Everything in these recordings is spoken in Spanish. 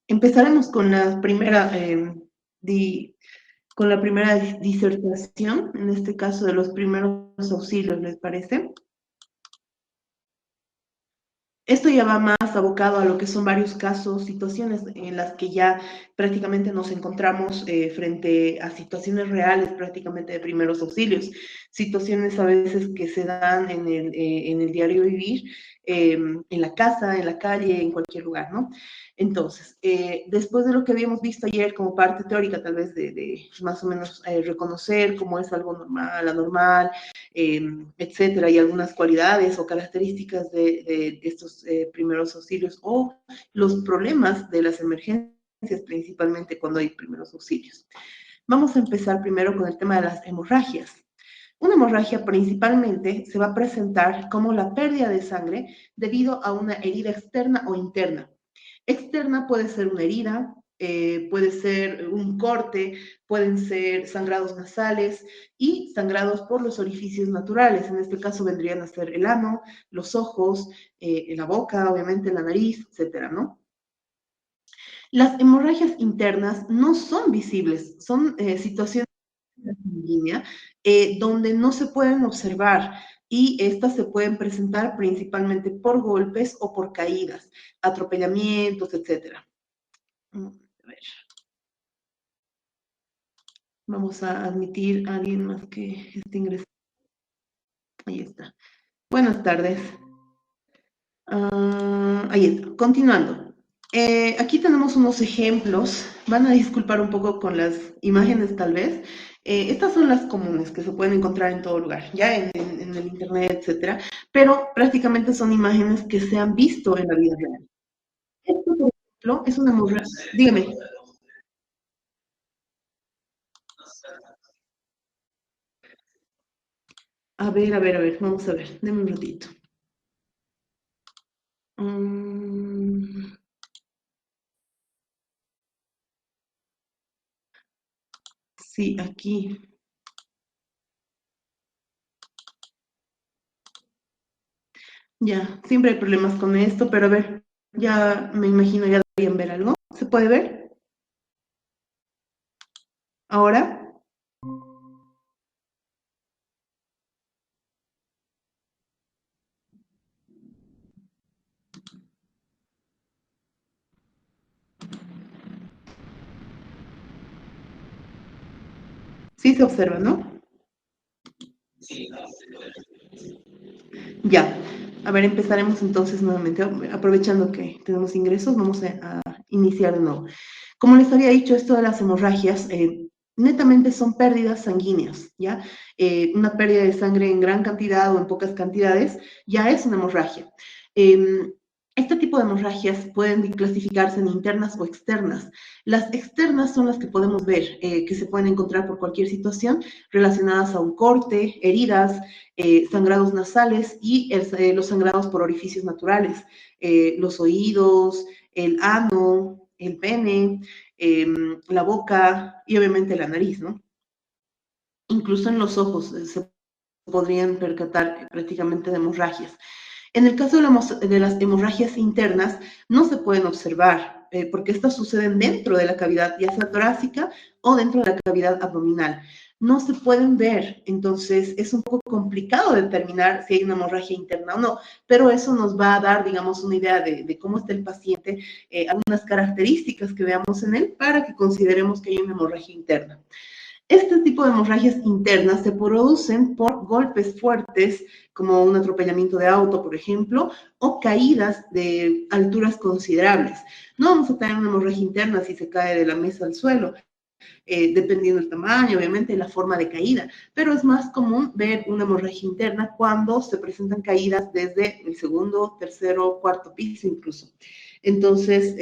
Empezaremos con la primera, con la primera disertación, en este caso de los primeros auxilios, ¿les parece? Esto ya va más abocado a lo que son varios casos, situaciones en las que ya prácticamente nos encontramos frente a situaciones reales prácticamente de primeros auxilios, situaciones a veces que se dan en el diario vivir, en la casa, en la calle, en cualquier lugar, ¿no? Entonces, después de lo que habíamos visto ayer como parte teórica, tal vez de más o menos reconocer cómo es algo normal, anormal, etcétera, y algunas cualidades o características de estos primeros auxilios o los problemas de las emergencias, principalmente cuando hay primeros auxilios. Vamos a empezar primero con el tema de las hemorragias. Una hemorragia principalmente se va a presentar como la pérdida de sangre debido a una herida externa o interna. Externa puede ser una herida, puede ser un corte, pueden ser sangrados nasales y sangrados por los orificios naturales. En este caso vendrían a ser el ano, los ojos, la boca, obviamente la nariz, etcétera, ¿no? Las hemorragias internas no son visibles, son situaciones sanguínea, donde no se pueden observar y estas se pueden presentar principalmente por golpes o por caídas, atropellamientos, etcétera. A ver. Vamos a admitir a alguien más que esté ingresando. Ahí está. Buenas tardes. Ahí está. Continuando. Aquí tenemos unos ejemplos. Van a disculpar un poco con las imágenes, tal vez. Estas son las comunes que se pueden encontrar en todo lugar, ya en el internet, etcétera. Pero prácticamente son imágenes que se han visto en la vida real. Esto, por ejemplo, es una hemorragia. Dígame. A ver, vamos a ver. Deme un ratito. Mm, sí, aquí. Ya, siempre hay problemas con esto, pero a ver, ya me imagino ya deberían ver algo. ¿Se puede ver? ¿Ahora? Sí se observa, ¿no? Ya. A ver, empezaremos entonces nuevamente. Aprovechando que tenemos ingresos, vamos a iniciar de nuevo. Como les había dicho, esto de las hemorragias netamente son pérdidas sanguíneas, ¿ya? Una pérdida de sangre en gran cantidad o en pocas cantidades ya es una hemorragia. Este tipo de hemorragias pueden clasificarse en internas o externas. Las externas son las que podemos ver, que se pueden encontrar por cualquier situación relacionadas a un corte, heridas, sangrados nasales y los sangrados por orificios naturales, los oídos, el ano, el pene, la boca y obviamente la nariz, ¿no? Incluso en los ojos se podrían percatar prácticamente de hemorragias. En el caso de las hemorragias internas, no se pueden observar, porque estas suceden dentro de la cavidad, ya sea torácica o dentro de la cavidad abdominal. No se pueden ver, entonces es un poco complicado determinar si hay una hemorragia interna o no, pero eso nos va a dar, digamos, una idea de cómo está el paciente, algunas características que veamos en él para que consideremos que hay una hemorragia interna. Este tipo de hemorragias internas se producen por golpes fuertes, como un atropellamiento de auto, por ejemplo, o caídas de alturas considerables. No vamos a tener una hemorragia interna si se cae de la mesa al suelo, dependiendo del tamaño, obviamente, y la forma de caída, pero es más común ver una hemorragia interna cuando se presentan caídas desde el segundo, tercero, cuarto piso incluso. Entonces,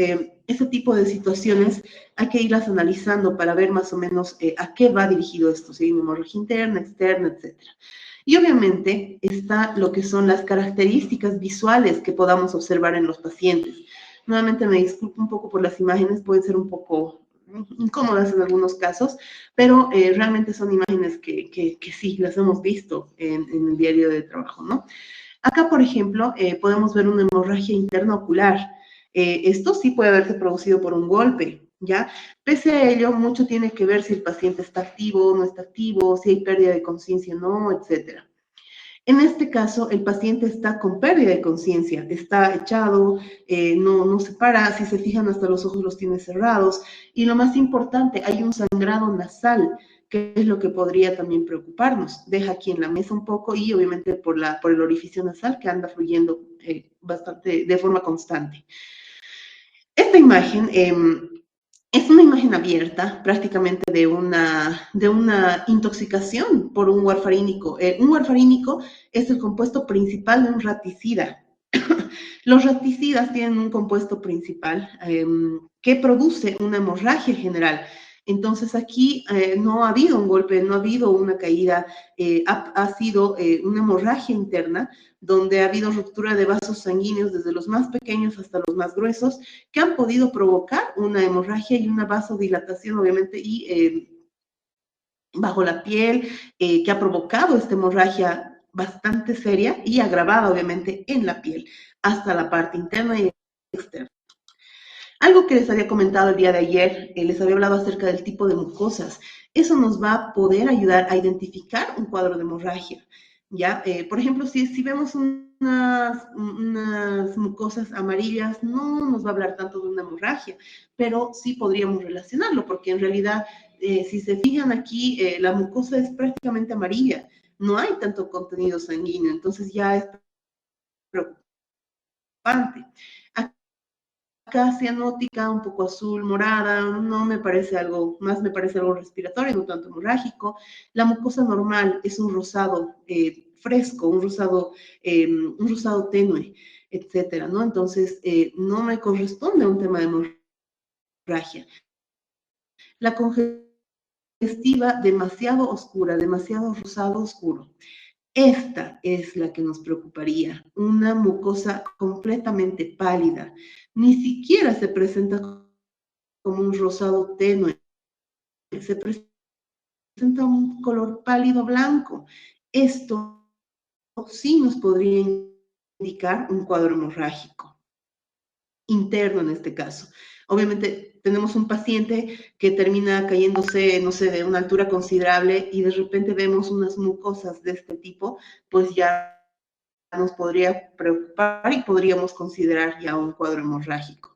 ese tipo de situaciones hay que irlas analizando para ver más o menos a qué va dirigido esto, si hay una hemorragia interna, externa, etcétera. Y obviamente está lo que son las características visuales que podamos observar en los pacientes. Nuevamente me disculpo un poco por las imágenes, pueden ser un poco incómodas en algunos casos, pero realmente son imágenes que sí, las hemos visto en el diario de trabajo, ¿no? Acá, por ejemplo, podemos ver una hemorragia interna ocular. Esto sí puede haberse producido por un golpe, ¿ya? Pese a ello, mucho tiene que ver si el paciente está activo o no está activo, si hay pérdida de conciencia o no, etcétera. En este caso, el paciente está con pérdida de conciencia, está echado, no se para, si se fijan hasta los ojos los tiene cerrados, y lo más importante, hay un sangrado nasal, que es lo que podría también preocuparnos. Deja aquí en la mesa un poco y obviamente por el orificio nasal que anda fluyendo bastante, de forma constante. Esta imagen es una imagen abierta, prácticamente de una intoxicación por un warfarínico. Un warfarínico es el compuesto principal de un raticida. Los raticidas tienen un compuesto principal que produce una hemorragia general. Entonces aquí no ha habido un golpe, no ha habido una caída, ha sido una hemorragia interna donde ha habido ruptura de vasos sanguíneos desde los más pequeños hasta los más gruesos que han podido provocar una hemorragia y una vasodilatación, obviamente, y bajo la piel, que ha provocado esta hemorragia bastante seria y agravada, obviamente, en la piel, hasta la parte interna y externa. Algo que les había comentado el día de ayer, les había hablado acerca del tipo de mucosas. Eso nos va a poder ayudar a identificar un cuadro de hemorragia. ¿Ya? Por ejemplo, si vemos unas mucosas amarillas, no nos va a hablar tanto de una hemorragia, pero sí podríamos relacionarlo, porque en realidad, si se fijan aquí, la mucosa es prácticamente amarilla, no hay tanto contenido sanguíneo, entonces ya es preocupante. Acá cianótica, un poco azul, morada, no me parece algo, más me parece algo respiratorio, no tanto hemorrágico. La mucosa normal es un rosado fresco, un rosado tenue, etcétera, ¿no? Entonces, no me corresponde a un tema de hemorragia. La congestiva, demasiado oscura, demasiado rosado oscuro. Esta es la que nos preocuparía, una mucosa completamente pálida. Ni siquiera se presenta como un rosado tenue, se presenta un color pálido blanco. Esto sí nos podría indicar un cuadro hemorrágico, interno en este caso. Obviamente tenemos un paciente que termina cayéndose, no sé, de una altura considerable y de repente vemos unas mucosas de este tipo, pues ya nos podría preocupar y podríamos considerar ya un cuadro hemorrágico.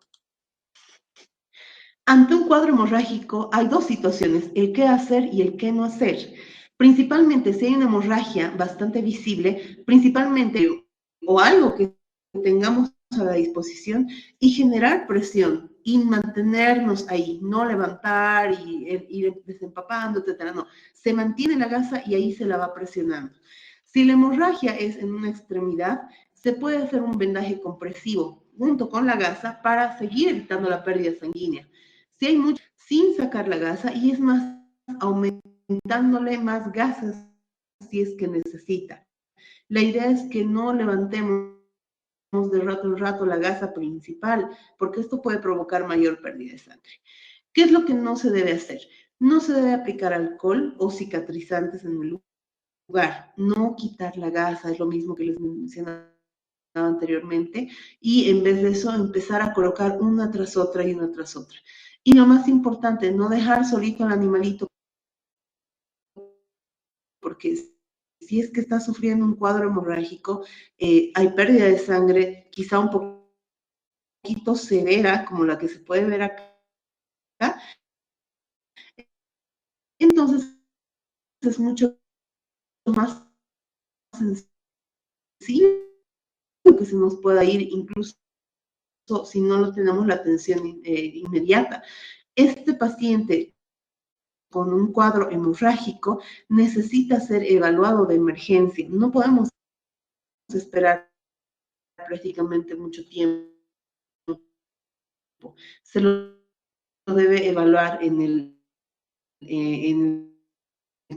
Ante un cuadro hemorrágico hay dos situaciones, el qué hacer y el qué no hacer. Principalmente si hay una hemorragia bastante visible, principalmente o algo que tengamos a la disposición y generar presión y mantenernos ahí, no levantar y ir desempapando, etcétera, no. Se mantiene la gasa y ahí se la va presionando. Si la hemorragia es en una extremidad, se puede hacer un vendaje compresivo junto con la gasa para seguir evitando la pérdida sanguínea. Si hay mucho, sin sacar la gasa y es más, aumentándole más gasas si es que necesita. La idea es que no levantemos de rato en rato la gasa principal, porque esto puede provocar mayor pérdida de sangre. ¿Qué es lo que no se debe hacer? No se debe aplicar alcohol o cicatrizantes en el lugar, no quitar la gasa, es lo mismo que les mencionaba anteriormente, y en vez de eso empezar a colocar una tras otra y una tras otra. Y lo más importante, no dejar solito al animalito, porque si es que está sufriendo un cuadro hemorrágico, hay pérdida de sangre, quizá un poquito severa, como la que se puede ver acá, entonces es mucho más sencillo que se nos pueda ir, incluso si no lo tenemos la atención inmediata. Este paciente con un cuadro hemorrágico necesita ser evaluado de emergencia. No podemos esperar prácticamente mucho tiempo. Se lo debe evaluar en el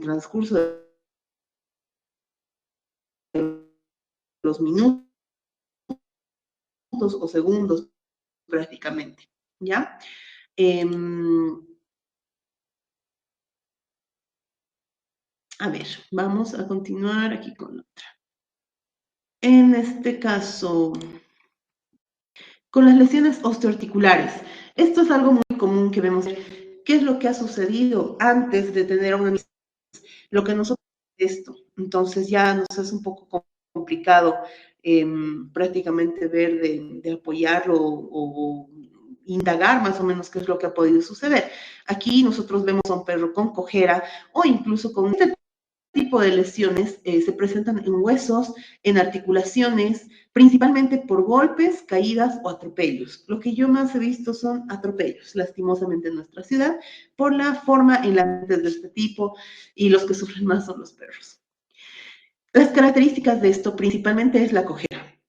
transcurso de los minutos o segundos prácticamente, ¿ya? A ver, vamos a continuar aquí con otra. En este caso, Con las lesiones osteoarticulares, esto es algo muy común que vemos. ¿Qué es lo que ha sucedido antes de tener una lo que nosotros esto? Entonces ya nos es un poco complicado prácticamente ver de apoyarlo o indagar más o menos qué es lo que ha podido suceder. Aquí nosotros vemos a un perro con cojera o incluso con este tipo de lesiones se presentan en huesos, en articulaciones, principalmente por golpes, caídas o atropellos. Lo que yo más he visto son atropellos, lastimosamente en nuestra ciudad, por la forma en la de este tipo y los que sufren más son los perros. Las características de esto principalmente es la cojera,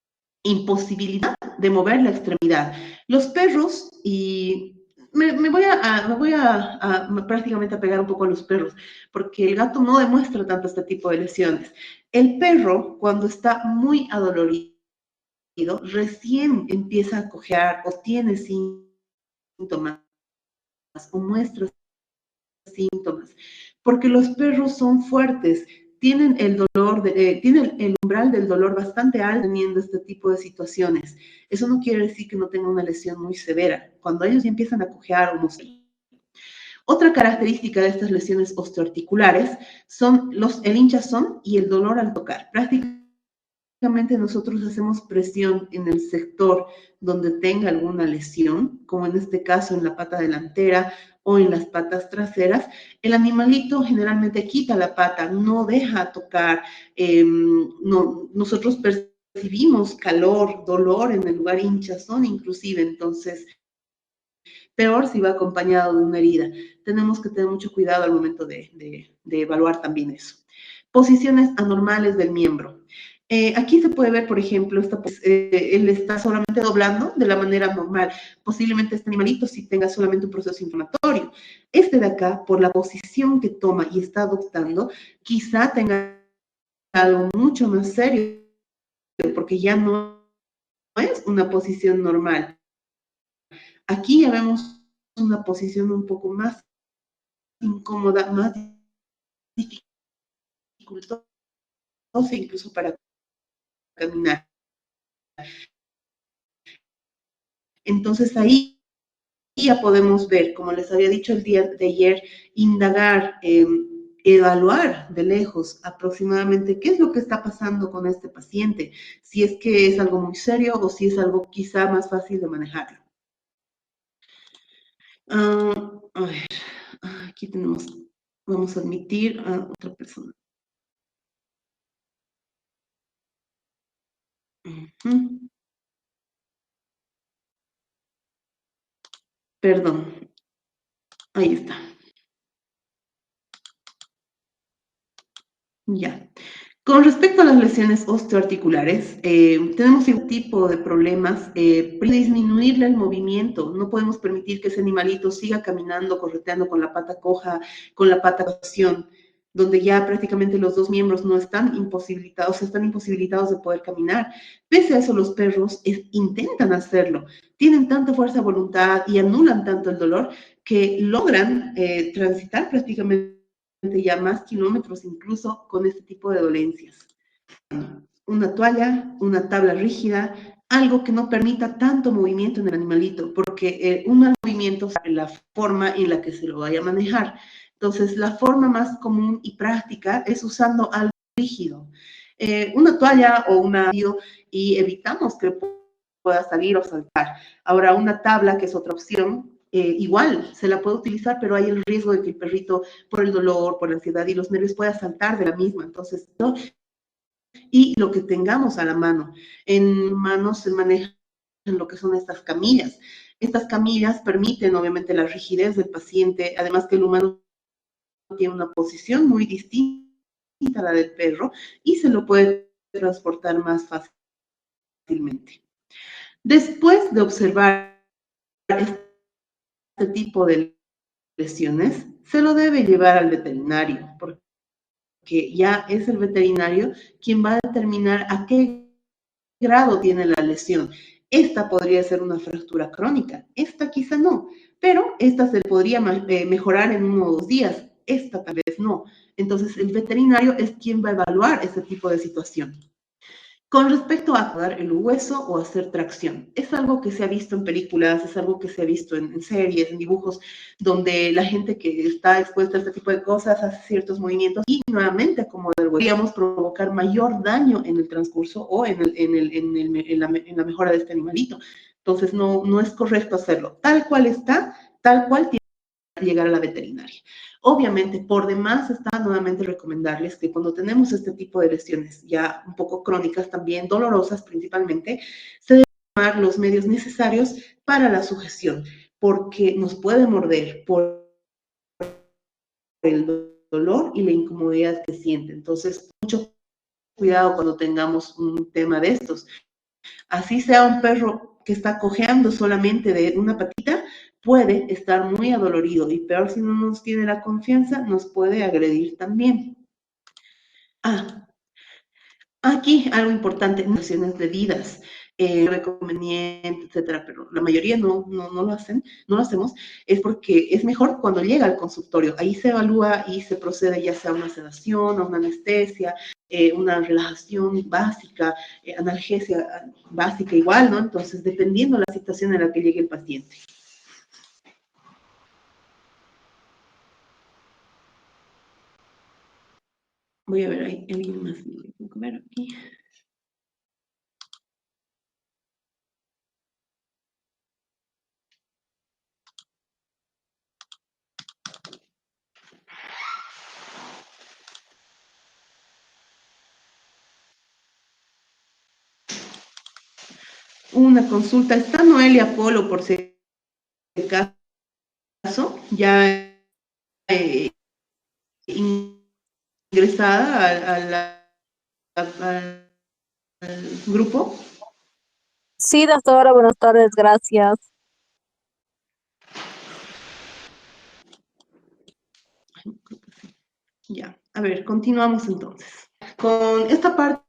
imposibilidad de mover la extremidad. Los perros, y me voy a prácticamente a pegar un poco a los perros, porque el gato no demuestra tanto este tipo de lesiones. El perro, cuando está muy adolorido, recién empieza a cojear o tiene síntomas o muestra síntomas, porque los perros son fuertes, tienen el dolor, tienen el umbral del dolor bastante alto teniendo este tipo de situaciones. Eso no quiere decir que no tengan una lesión muy severa. Cuando ellos ya empiezan a cojear o mostrar. Otra característica de estas lesiones osteoarticulares son el hinchazón y el dolor al tocar. Prácticamente nosotros hacemos presión en el sector donde tenga alguna lesión, como en este caso en la pata delantera o en las patas traseras. El animalito generalmente quita la pata, no deja tocar. Nosotros percibimos calor, dolor en el lugar, hinchazón inclusive, entonces peor si va acompañado de una herida. Tenemos que tener mucho cuidado al momento de evaluar también eso. Posiciones anormales del miembro. Aquí se puede ver, por ejemplo, él está solamente doblando de la manera normal. Posiblemente este animalito sí tenga solamente un proceso inflamatorio. Este de acá, por la posición que toma y está adoptando, quizá tenga algo mucho más serio, porque ya no es una posición normal. Aquí ya vemos una posición un poco más incómoda, más dificultosa incluso para caminar. Entonces ahí ya podemos ver, como les había dicho el día de ayer, indagar, evaluar de lejos aproximadamente qué es lo que está pasando con este paciente, si es que es algo muy serio o si es algo quizá más fácil de manejarlo. A ver, aquí tenemos, vamos a admitir a otra persona. Perdón, ahí está. Ya. Con respecto a las lesiones osteoarticulares, tenemos un tipo de problemas, disminuirle el movimiento. No podemos permitir que ese animalito siga caminando, correteando con la pata coja, con la pata acción, donde ya prácticamente los dos miembros no están imposibilitados de poder caminar. Pese a eso, los perros intentan hacerlo. Tienen tanta fuerza de voluntad y anulan tanto el dolor que logran transitar prácticamente ya más kilómetros incluso con este tipo de dolencias. Una toalla, una tabla rígida, algo que no permita tanto movimiento en el animalito, porque un mal movimiento sabe la forma en la que se lo vaya a manejar. Entonces, la forma más común y práctica es usando algo rígido. Una toalla o y evitamos que pueda salir o saltar. Ahora, una tabla, que es otra opción, igual se la puede utilizar, pero hay el riesgo de que el perrito, por el dolor, por la ansiedad y los nervios, pueda saltar de la misma. Entonces, ¿no? Y lo que tengamos a la mano. En manos se manejan lo que son estas camillas. Estas camillas permiten, obviamente, la rigidez del paciente, además que el humano tiene una posición muy distinta a la del perro y se lo puede transportar más fácilmente. Después de observar este tipo de lesiones, se lo debe llevar al veterinario, porque ya es el veterinario quien va a determinar a qué grado tiene la lesión. Esta podría ser una fractura crónica, esta quizá no, pero esta se podría mejorar en 1 o 2 días, esta tal vez no. Entonces, el veterinario es quien va a evaluar este tipo de situación. Con respecto a dar el hueso o hacer tracción, es algo que se ha visto en películas, es algo que se ha visto en series, en dibujos, donde la gente que está expuesta a este tipo de cosas hace ciertos movimientos y nuevamente, como podríamos provocar mayor daño en el transcurso o en la mejora de este animalito. Entonces, no es correcto hacerlo. Tal cual está, tal cual tiene llegar a la veterinaria. Obviamente, por demás está nuevamente recomendarles que cuando tenemos este tipo de lesiones ya un poco crónicas, también dolorosas principalmente, se deben tomar los medios necesarios para la sujeción, porque nos puede morder por el dolor y la incomodidad que siente. Entonces, mucho cuidado cuando tengamos un tema de estos. Así sea un perro que está cojeando solamente de una patita, puede estar muy adolorido y peor si no nos tiene la confianza, nos puede agredir también. Ah, aquí algo importante, naciones bebidas, conveniente, etcétera, pero la mayoría no lo hacen, no lo hacemos, es porque es mejor cuando llega al consultorio. Ahí se evalúa y se procede ya sea a una sedación, a una anestesia, una relajación básica, analgesia básica igual, ¿no? Entonces, dependiendo de la situación en la que llegue el paciente. Voy a ver, ¿hay alguien más? A ver aquí. Una consulta. Está Noelia Polo, por si acaso, ya eh, ingresada al grupo. Sí, doctora, buenas tardes, gracias. Ya, a ver, continuamos entonces. Con esta parte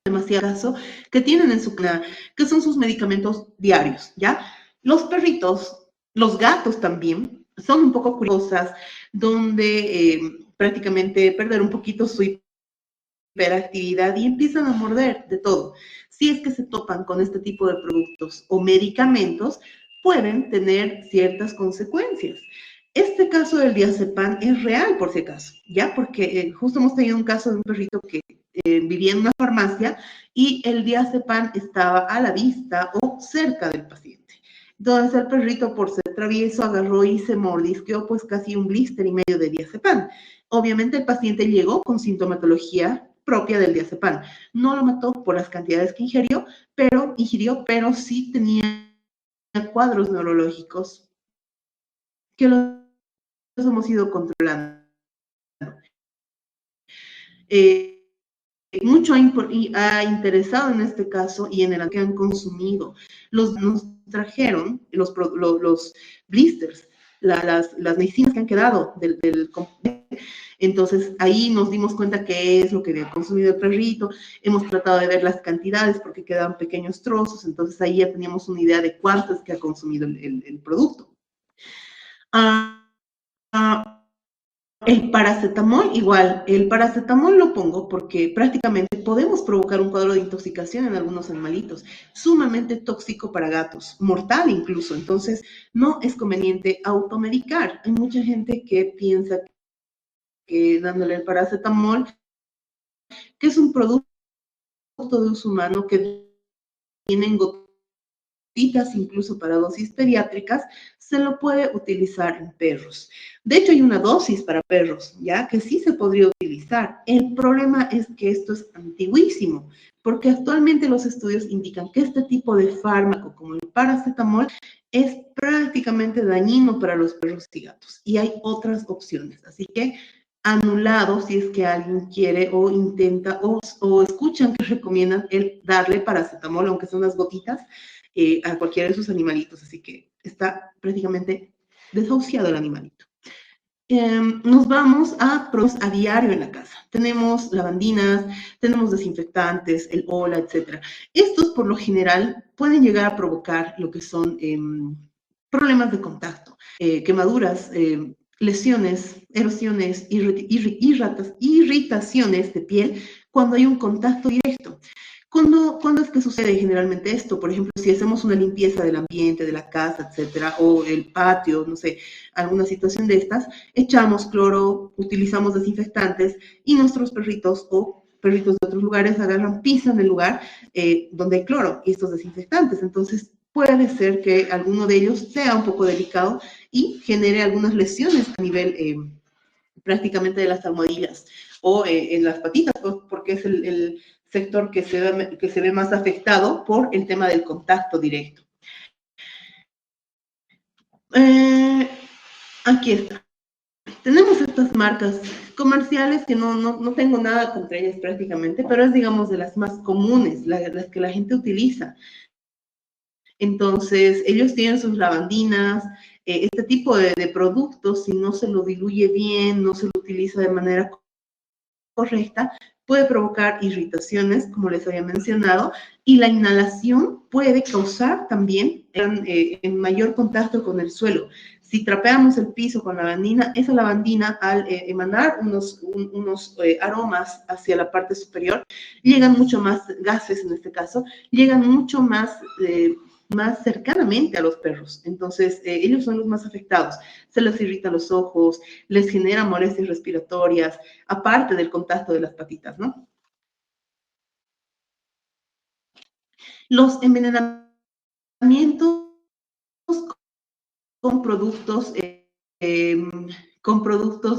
demasiado caso, que tienen en su cuna, que son sus medicamentos diarios, ¿ya? Los perritos, los gatos también, son un poco curiosas, donde prácticamente perder un poquito su hiperactividad y empiezan a morder de todo. Si es que se topan con este tipo de productos o medicamentos, pueden tener ciertas consecuencias. Este caso del diazepam es real, por si acaso, ¿ya? Porque justo hemos tenido un caso de un perrito que vivía en una farmacia y el diazepam estaba a la vista o cerca del paciente. Entonces el perrito, por ser travieso, agarró y se mordisqueó pues casi un blister y medio de diazepam. Obviamente el paciente llegó con sintomatología propia del diazepam. No lo mató por las cantidades que ingirió, pero sí tenía cuadros neurológicos que los hemos ido controlando. Mucho ha interesado en este caso y en el que han consumido. Nos trajeron los blisters, las medicinas que han quedado del entonces ahí nos dimos cuenta qué es lo que había consumido el perrito, hemos tratado de ver las cantidades porque quedaban pequeños trozos, entonces ahí ya teníamos una idea de cuánto es que ha consumido el producto. El paracetamol, igual, el paracetamol lo pongo porque prácticamente podemos provocar un cuadro de intoxicación en algunos animalitos, sumamente tóxico para gatos, mortal incluso, entonces no es conveniente automedicar. Hay mucha gente que piensa que dándole el paracetamol, que es un producto de uso humano que viene en gotitas incluso para dosis pediátricas, se lo puede utilizar en perros. De hecho, hay una dosis para perros, ya que sí se podría utilizar. El problema es que esto es antiguísimo, porque actualmente los estudios indican que este tipo de fármaco, como el paracetamol, es prácticamente dañino para los perros y gatos. Y hay otras opciones. Así que anulado si es que alguien quiere o intenta o escuchan que recomiendan el darle paracetamol, aunque son unas gotitas, a cualquiera de sus animalitos. Así que está prácticamente desahuciado el animalito. Nos vamos a pros a diario en la casa. Tenemos lavandinas, tenemos desinfectantes, el Ola, etc. Estos, por lo general, pueden llegar a provocar lo que son problemas de contacto, quemaduras, lesiones, erosiones, irritaciones de piel cuando hay un contacto directo. ¿Cuándo es que sucede generalmente esto? Por ejemplo, si hacemos una limpieza del ambiente, de la casa, etcétera, o el patio, no sé, alguna situación de estas, echamos cloro, utilizamos desinfectantes y nuestros perritos o perritos de otros lugares agarran, pisan el lugar donde hay cloro y estos desinfectantes. Entonces, puede ser que alguno de ellos sea un poco delicado y genere algunas lesiones a nivel prácticamente de las almohadillas o en las patitas, porque es el sector que se ve más afectado por el tema del contacto directo. Aquí está. Tenemos estas marcas comerciales que no tengo nada contra ellas prácticamente, pero es, digamos, de las más comunes, las que la gente utiliza. Entonces, ellos tienen sus lavandinas, este tipo de productos, si no se lo diluye bien, no se lo utiliza de manera correcta, puede provocar irritaciones, como les había mencionado, y la inhalación puede causar también en mayor contacto con el suelo. Si trapeamos el piso con lavandina, esa lavandina al emanar unos aromas hacia la parte superior, llegan mucho más, gases en este caso, llegan mucho más cercanamente a los perros. Entonces, ellos son los más afectados. Se les irritan los ojos, les genera molestias respiratorias, aparte del contacto de las patitas, ¿no? Los envenenamientos, con productos,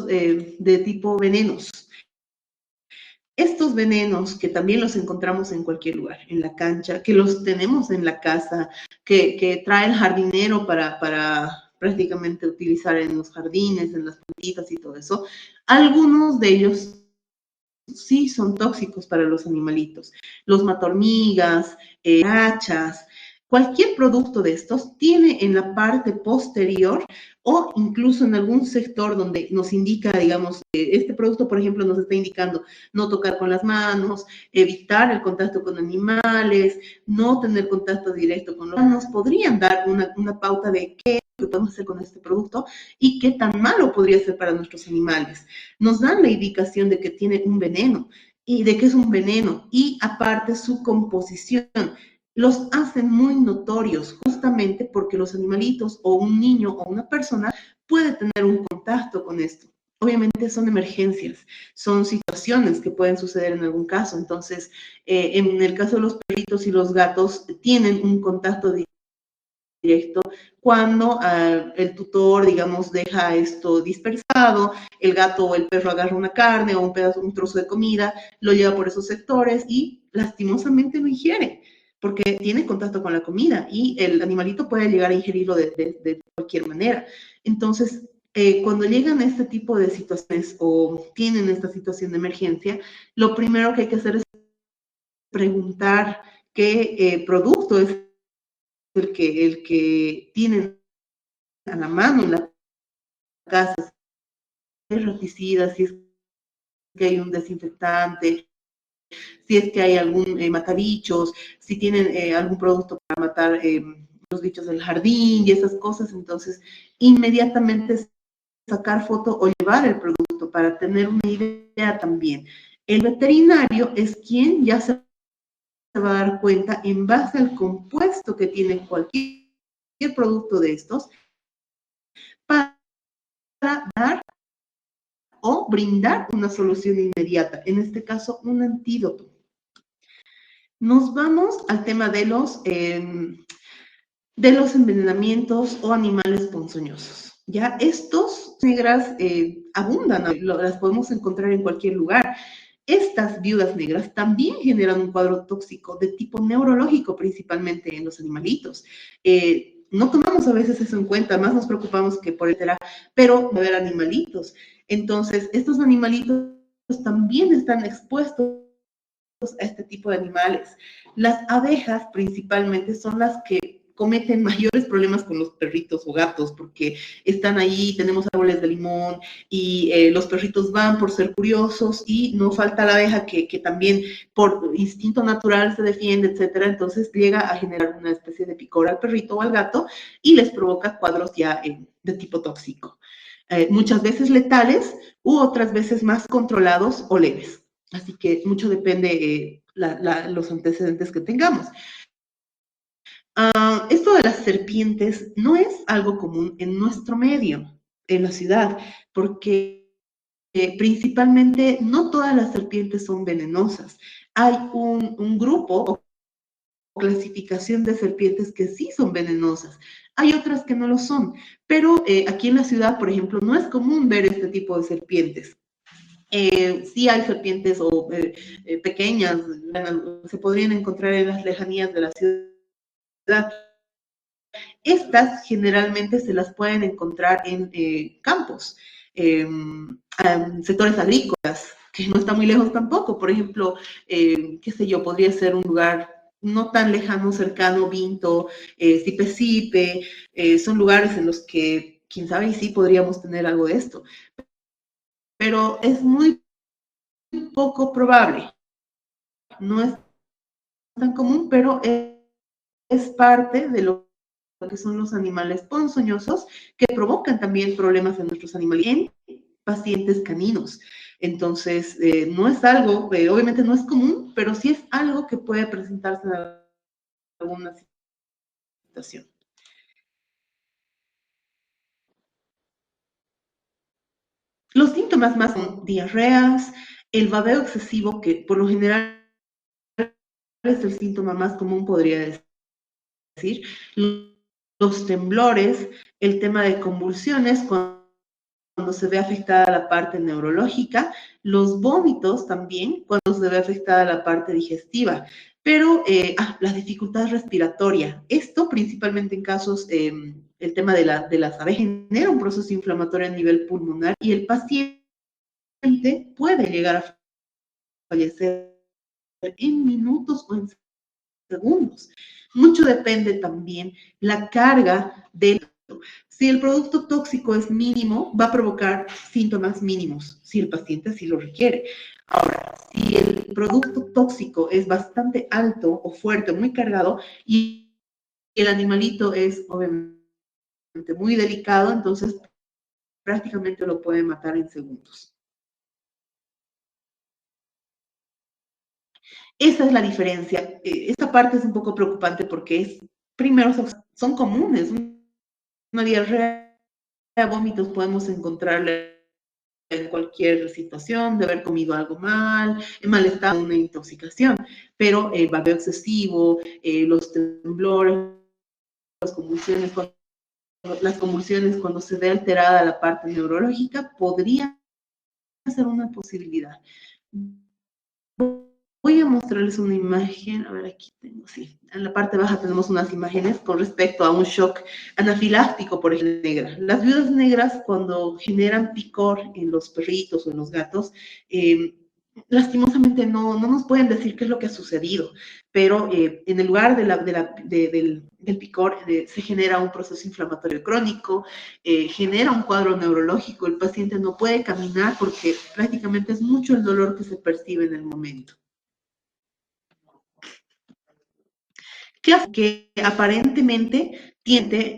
de tipo venenos. Estos venenos, que también los encontramos en cualquier lugar, en la cancha, que los tenemos en la casa, que trae el jardinero para prácticamente utilizar en los jardines, en las plantitas y todo eso, algunos de ellos sí son tóxicos para los animalitos. Los matormigas, hachas, cualquier producto de estos tiene en la parte posterior o incluso en algún sector donde nos indica, digamos, este producto, por ejemplo, nos está indicando no tocar con las manos, evitar el contacto con animales, no tener contacto directo con los humanos, podrían dar una pauta de qué podemos hacer con este producto y qué tan malo podría ser para nuestros animales. Nos dan la indicación de que tiene un veneno y de que es un veneno y aparte su composición los hacen muy notorios justamente porque los animalitos o un niño o una persona puede tener un contacto con esto. Obviamente son emergencias, son situaciones que pueden suceder en algún caso. Entonces, en el caso de los perritos y los gatos, tienen un contacto directo cuando el tutor, digamos, deja esto dispersado, el gato o el perro agarra una carne o un pedazo, un trozo de comida, lo lleva por esos sectores y lastimosamente lo ingiere, porque tiene contacto con la comida y el animalito puede llegar a ingerirlo de cualquier manera. Entonces, cuando llegan a este tipo de situaciones o tienen esta situación de emergencia, lo primero que hay que hacer es preguntar qué producto es el que tienen a la mano en la casa, si es herbicida, si es que hay un desinfectante, si es que hay algún matabichos, si tienen algún producto para matar los bichos del jardín y esas cosas, entonces inmediatamente sacar foto o llevar el producto para tener una idea también. El veterinario es quien ya se va a dar cuenta en base al compuesto que tiene cualquier producto de estos para dar o brindar una solución inmediata, en este caso un antídoto. Nos vamos al tema de los envenenamientos o animales ponzoñosos. Ya estos negras abundan, las podemos encontrar en cualquier lugar. Estas viudas negras también generan un cuadro tóxico de tipo neurológico, principalmente en los animalitos. No tomamos a veces eso en cuenta, más nos preocupamos que por etcétera, pero va a haber animalitos. Entonces, estos animalitos también están expuestos a este tipo de animales. Las abejas principalmente son las que cometen mayores problemas con los perritos o gatos porque están ahí, tenemos árboles de limón y los perritos van por ser curiosos y no falta la abeja que también por instinto natural se defiende, etcétera, entonces llega a generar una especie de picor al perrito o al gato y les provoca cuadros ya de tipo tóxico. Muchas veces letales u otras veces más controlados o leves. Así que mucho depende los antecedentes que tengamos. Esto de las serpientes no es algo común en nuestro medio, en la ciudad, porque principalmente no todas las serpientes son venenosas. Hay un grupo o clasificación de serpientes que sí son venenosas. Hay otras que no lo son, pero aquí en la ciudad, por ejemplo, no es común ver este tipo de serpientes. Sí hay serpientes o pequeñas, se podrían encontrar en las lejanías de la ciudad. Estas generalmente se las pueden encontrar en campos, sectores agrícolas, que no está muy lejos tampoco. Por ejemplo, qué sé yo, podría ser un lugar no tan lejano, cercano, Vinto, Sipe, son lugares en los que, quién sabe, y sí podríamos tener algo de esto. Pero es muy poco probable. No es tan común, pero es parte de lo que son los animales ponzoñosos que provocan también problemas en nuestros animales, en pacientes caninos. Entonces, no es algo, obviamente no es común, pero sí es algo que puede presentarse en alguna situación. Los síntomas más son diarreas, el babeo excesivo, que por lo general es el síntoma más común, podría decir. los temblores, el tema de convulsiones, cuando se ve afectada la parte neurológica, los vómitos también, cuando se ve afectada la parte digestiva, pero la dificultad respiratoria, esto principalmente en casos, el tema de las abejas genera un proceso inflamatorio a nivel pulmonar y el paciente puede llegar a fallecer en minutos o en segundos. Mucho depende también la carga del... Si el producto tóxico es mínimo, va a provocar síntomas mínimos, si el paciente así lo requiere. Ahora, si el producto tóxico es bastante alto o fuerte, muy cargado, y el animalito es obviamente muy delicado, entonces prácticamente lo puede matar en segundos. Esa es la diferencia. Esta parte es un poco preocupante porque primero, son comunes. Una diarrea, vómitos podemos encontrarla en cualquier situación, de haber comido algo mal, en mal estado, una intoxicación, pero el babeo excesivo, los temblores, las convulsiones cuando se ve alterada la parte neurológica, podría ser una posibilidad. Voy a mostrarles una imagen, a ver, aquí tengo, sí, en la parte baja tenemos unas imágenes con respecto a un shock anafiláctico por ejemplo negra. Las viudas negras cuando generan picor en los perritos o en los gatos, lastimosamente no nos pueden decir qué es lo que ha sucedido, pero en el lugar del picor se genera un proceso inflamatorio crónico, genera un cuadro neurológico, el paciente no puede caminar porque prácticamente es mucho el dolor que se percibe en el momento. Que aparentemente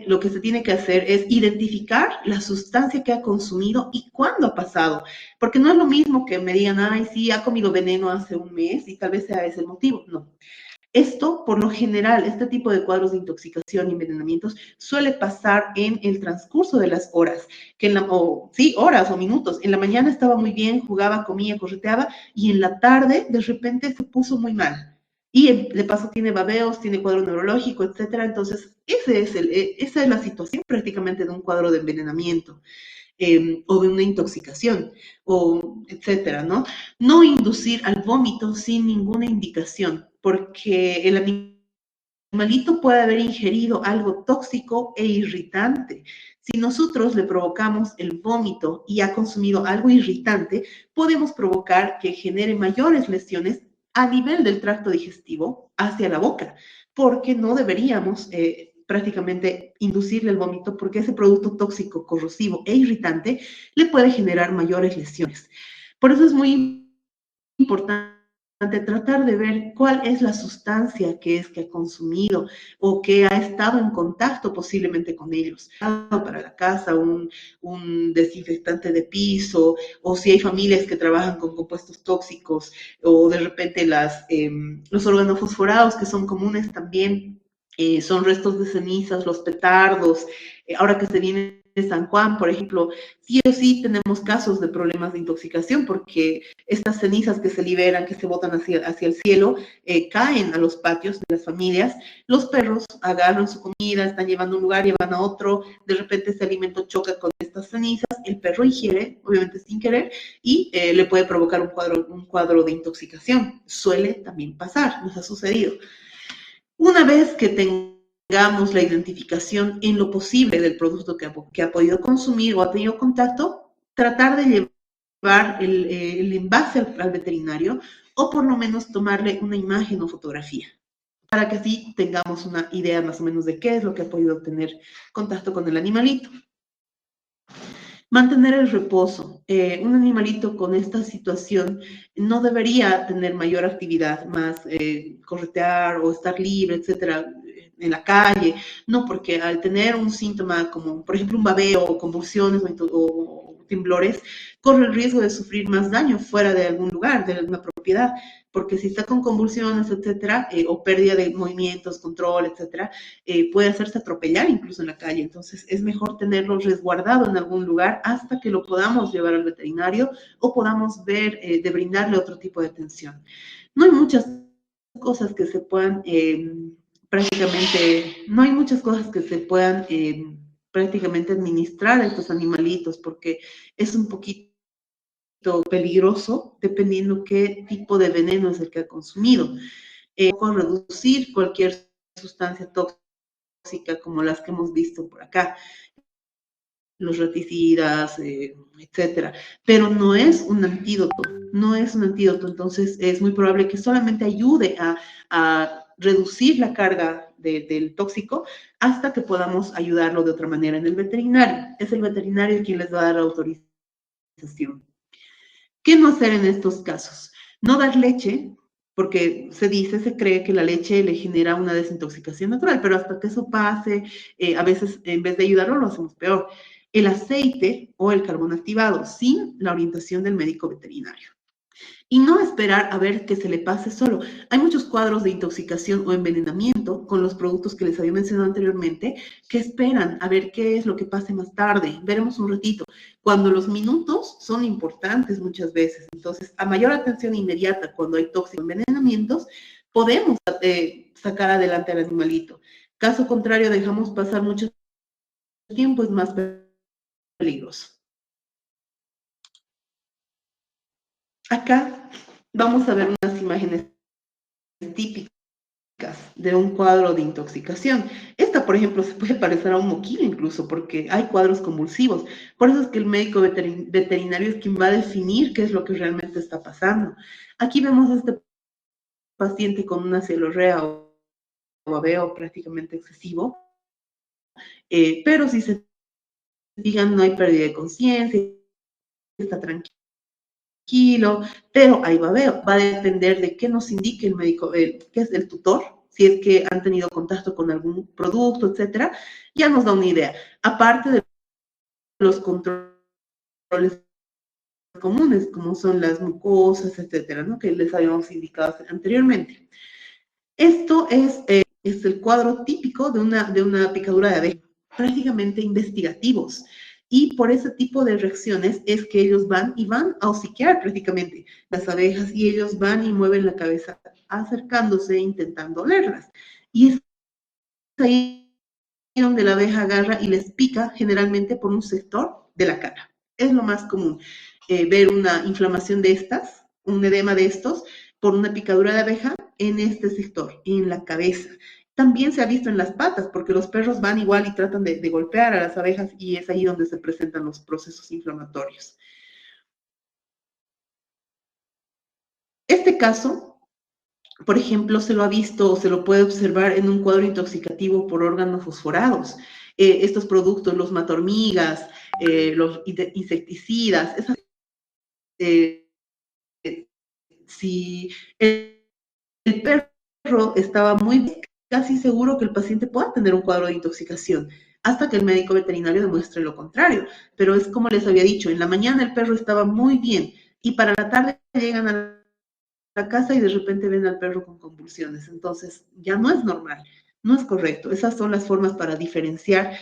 lo que se tiene que hacer es identificar la sustancia que ha consumido y cuándo ha pasado, porque no es lo mismo que me digan, ay, sí, ha comido veneno hace un mes y tal vez sea ese el motivo, no. Esto, por lo general, este tipo de cuadros de intoxicación y envenenamientos suele pasar en el transcurso de las horas, horas o minutos. En la mañana estaba muy bien, jugaba, comía, correteaba, y en la tarde de repente se puso muy mal. Y de paso tiene babeos, tiene cuadro neurológico, etcétera. Entonces, esa es la situación prácticamente de un cuadro de envenenamiento. O de una intoxicación, o etcétera, ¿no? No inducir al vómito sin ninguna indicación, porque el animalito puede haber ingerido algo tóxico e irritante. Si nosotros le provocamos el vómito y ha consumido algo irritante, podemos provocar que genere mayores lesiones a nivel del tracto digestivo hacia la boca, porque no deberíamos prácticamente inducirle el vómito porque ese producto tóxico, corrosivo e irritante le puede generar mayores lesiones. Por eso es muy importante tratar de ver cuál es la sustancia que ha consumido o que ha estado en contacto posiblemente con ellos. Para la casa, un desinfectante de piso, o si hay familias que trabajan con compuestos tóxicos, o de repente los organofosforados que son comunes también, son restos de cenizas, los petardos, ahora que se viene de San Juan, por ejemplo, sí o sí tenemos casos de problemas de intoxicación porque estas cenizas que se liberan, que se botan hacia el cielo, caen a los patios de las familias, los perros agarran su comida, están llevando a un lugar, llevan a otro, de repente ese alimento choca con estas cenizas, el perro ingiere, obviamente sin querer, y le puede provocar un cuadro de intoxicación. Suele también pasar, nos ha sucedido. Una vez que tengamos la identificación en lo posible del producto que ha podido consumir o ha tenido contacto, tratar de llevar el envase al veterinario o por lo menos tomarle una imagen o fotografía para que así tengamos una idea más o menos de qué es lo que ha podido tener contacto con el animalito. Mantener el reposo. Un animalito con esta situación no debería tener mayor actividad, más corretear o estar libre, etcétera, en la calle. No, porque al tener un síntoma como, por ejemplo, un babeo o convulsiones o temblores, corre el riesgo de sufrir más daño fuera de algún lugar, de alguna propiedad, porque si está con convulsiones, etcétera, o pérdida de movimientos, control, etcétera, puede hacerse atropellar incluso en la calle. Entonces, es mejor tenerlo resguardado en algún lugar hasta que lo podamos llevar al veterinario o podamos ver de brindarle otro tipo de atención. No hay muchas cosas que se puedan prácticamente no hay muchas cosas que se puedan prácticamente administrar a estos animalitos porque es un poquito peligroso dependiendo qué tipo de veneno es el que ha consumido. Con reducir cualquier sustancia tóxica como las que hemos visto por acá, los raticidas, etcétera, pero no es un antídoto, no es un antídoto, entonces es muy probable que solamente ayude a reducir la carga del tóxico hasta que podamos ayudarlo de otra manera en el veterinario. Es el veterinario quien les va a dar autorización. ¿Qué no hacer en estos casos? No dar leche, porque se dice, se cree que la leche le genera una desintoxicación natural, pero hasta que eso pase, a veces en vez de ayudarlo lo hacemos peor. El aceite o el carbón activado sin la orientación del médico veterinario. Y no esperar a ver que se le pase solo. Hay muchos cuadros de intoxicación o envenenamiento con los productos que les había mencionado anteriormente que esperan a ver qué es lo que pase más tarde. Veremos un ratito. Cuando los minutos son importantes muchas veces. Entonces, a mayor atención inmediata cuando hay tóxicos envenenamientos, podemos sacar adelante al animalito. Caso contrario, dejamos pasar mucho tiempo, es más peligroso. Acá vamos a ver unas imágenes típicas de un cuadro de intoxicación. Esta, por ejemplo, se puede parecer a un moquillo incluso, porque hay cuadros convulsivos. Por eso es que el médico veterinario es quien va a definir qué es lo que realmente está pasando. Aquí vemos a este paciente con una celorrea o babeo prácticamente excesivo, pero si se fijan, no hay pérdida de conciencia, está tranquilo, pero hay babeo. Va a depender de qué nos indique el médico, que es el tutor, si es que han tenido contacto con algún producto, etcétera, ya nos da una idea. Aparte de los controles comunes, como son las mucosas, etcétera, ¿no? Que les habíamos indicado anteriormente. Esto es el cuadro típico de una picadura de abeja, prácticamente investigativos. Y por ese tipo de reacciones es que ellos van y van a hociquear prácticamente las abejas y ellos van y mueven la cabeza acercándose, intentando olerlas. Y es ahí donde la abeja agarra y les pica generalmente por un sector de la cara. Es lo más común ver una inflamación de estas, un edema de estos, por una picadura de abeja en este sector, en la cabeza. También se ha visto en las patas, porque los perros van igual y tratan de golpear a las abejas y es ahí donde se presentan los procesos inflamatorios. Este caso, por ejemplo, se lo ha visto o se lo puede observar en un cuadro intoxicativo por órganos fosforados. Estos productos, los matormigas, los insecticidas, esas, si el perro estaba muy bien, casi seguro que el paciente pueda tener un cuadro de intoxicación, hasta que el médico veterinario demuestre lo contrario. Pero es como les había dicho, en la mañana el perro estaba muy bien y para la tarde llegan a la casa y de repente ven al perro con convulsiones. Entonces, ya no es normal, no es correcto. Esas son las formas para diferenciar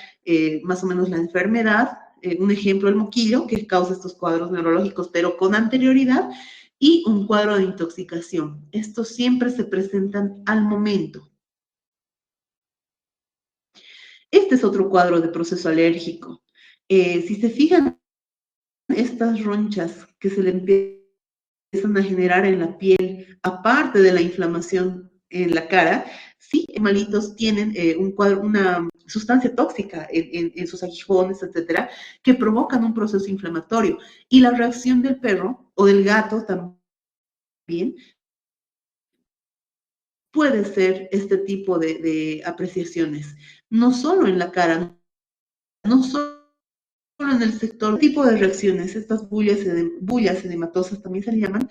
más o menos la enfermedad. Un ejemplo, el moquillo, que causa estos cuadros neurológicos, pero con anterioridad, y un cuadro de intoxicación. Estos siempre se presentan al momento. Este es otro cuadro de proceso alérgico. Si se fijan, estas ronchas que se le empiezan a generar en la piel, aparte de la inflamación en la cara, sí, animalitos tienen una sustancia tóxica en sus aguijones, etcétera, que provocan un proceso inflamatorio. Y la reacción del perro o del gato también puede ser este tipo de apreciaciones, no solo en la cara, no solo en el sector, tipo de reacciones, estas bullas edematosas también se le llaman,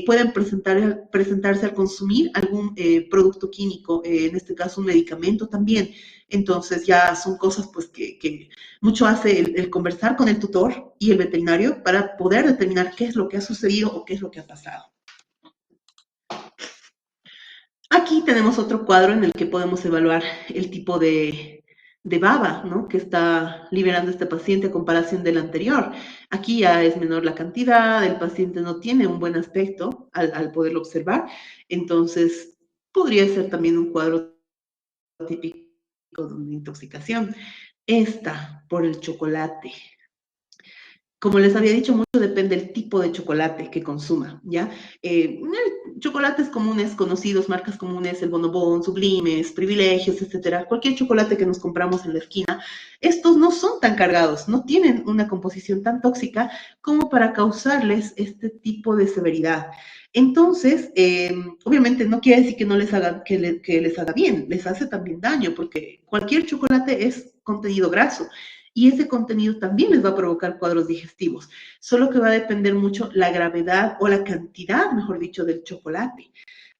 pueden presentarse al consumir algún producto químico, en este caso un medicamento también. Entonces ya son cosas pues que mucho hace el conversar con el tutor y el veterinario para poder determinar qué es lo que ha sucedido o qué es lo que ha pasado. Aquí tenemos otro cuadro en el que podemos evaluar el tipo de baba, ¿no?, que está liberando este paciente a comparación del anterior. Aquí ya es menor la cantidad, el paciente no tiene un buen aspecto al poderlo observar, entonces podría ser también un cuadro típico de una intoxicación. Esta, por el chocolate. Como les había dicho, mucho depende del tipo de chocolate que consuma, ¿ya? Chocolates comunes, conocidos, marcas comunes, el Bonobón, Sublimes, Privilegios, etcétera, cualquier chocolate que nos compramos en la esquina, estos no son tan cargados, no tienen una composición tan tóxica como para causarles este tipo de severidad. Entonces, obviamente no quiere decir que no les haga, que les haga bien, les hace también daño, porque cualquier chocolate es contenido graso y ese contenido también les va a provocar cuadros digestivos, solo que va a depender mucho la gravedad o la cantidad, mejor dicho, del chocolate.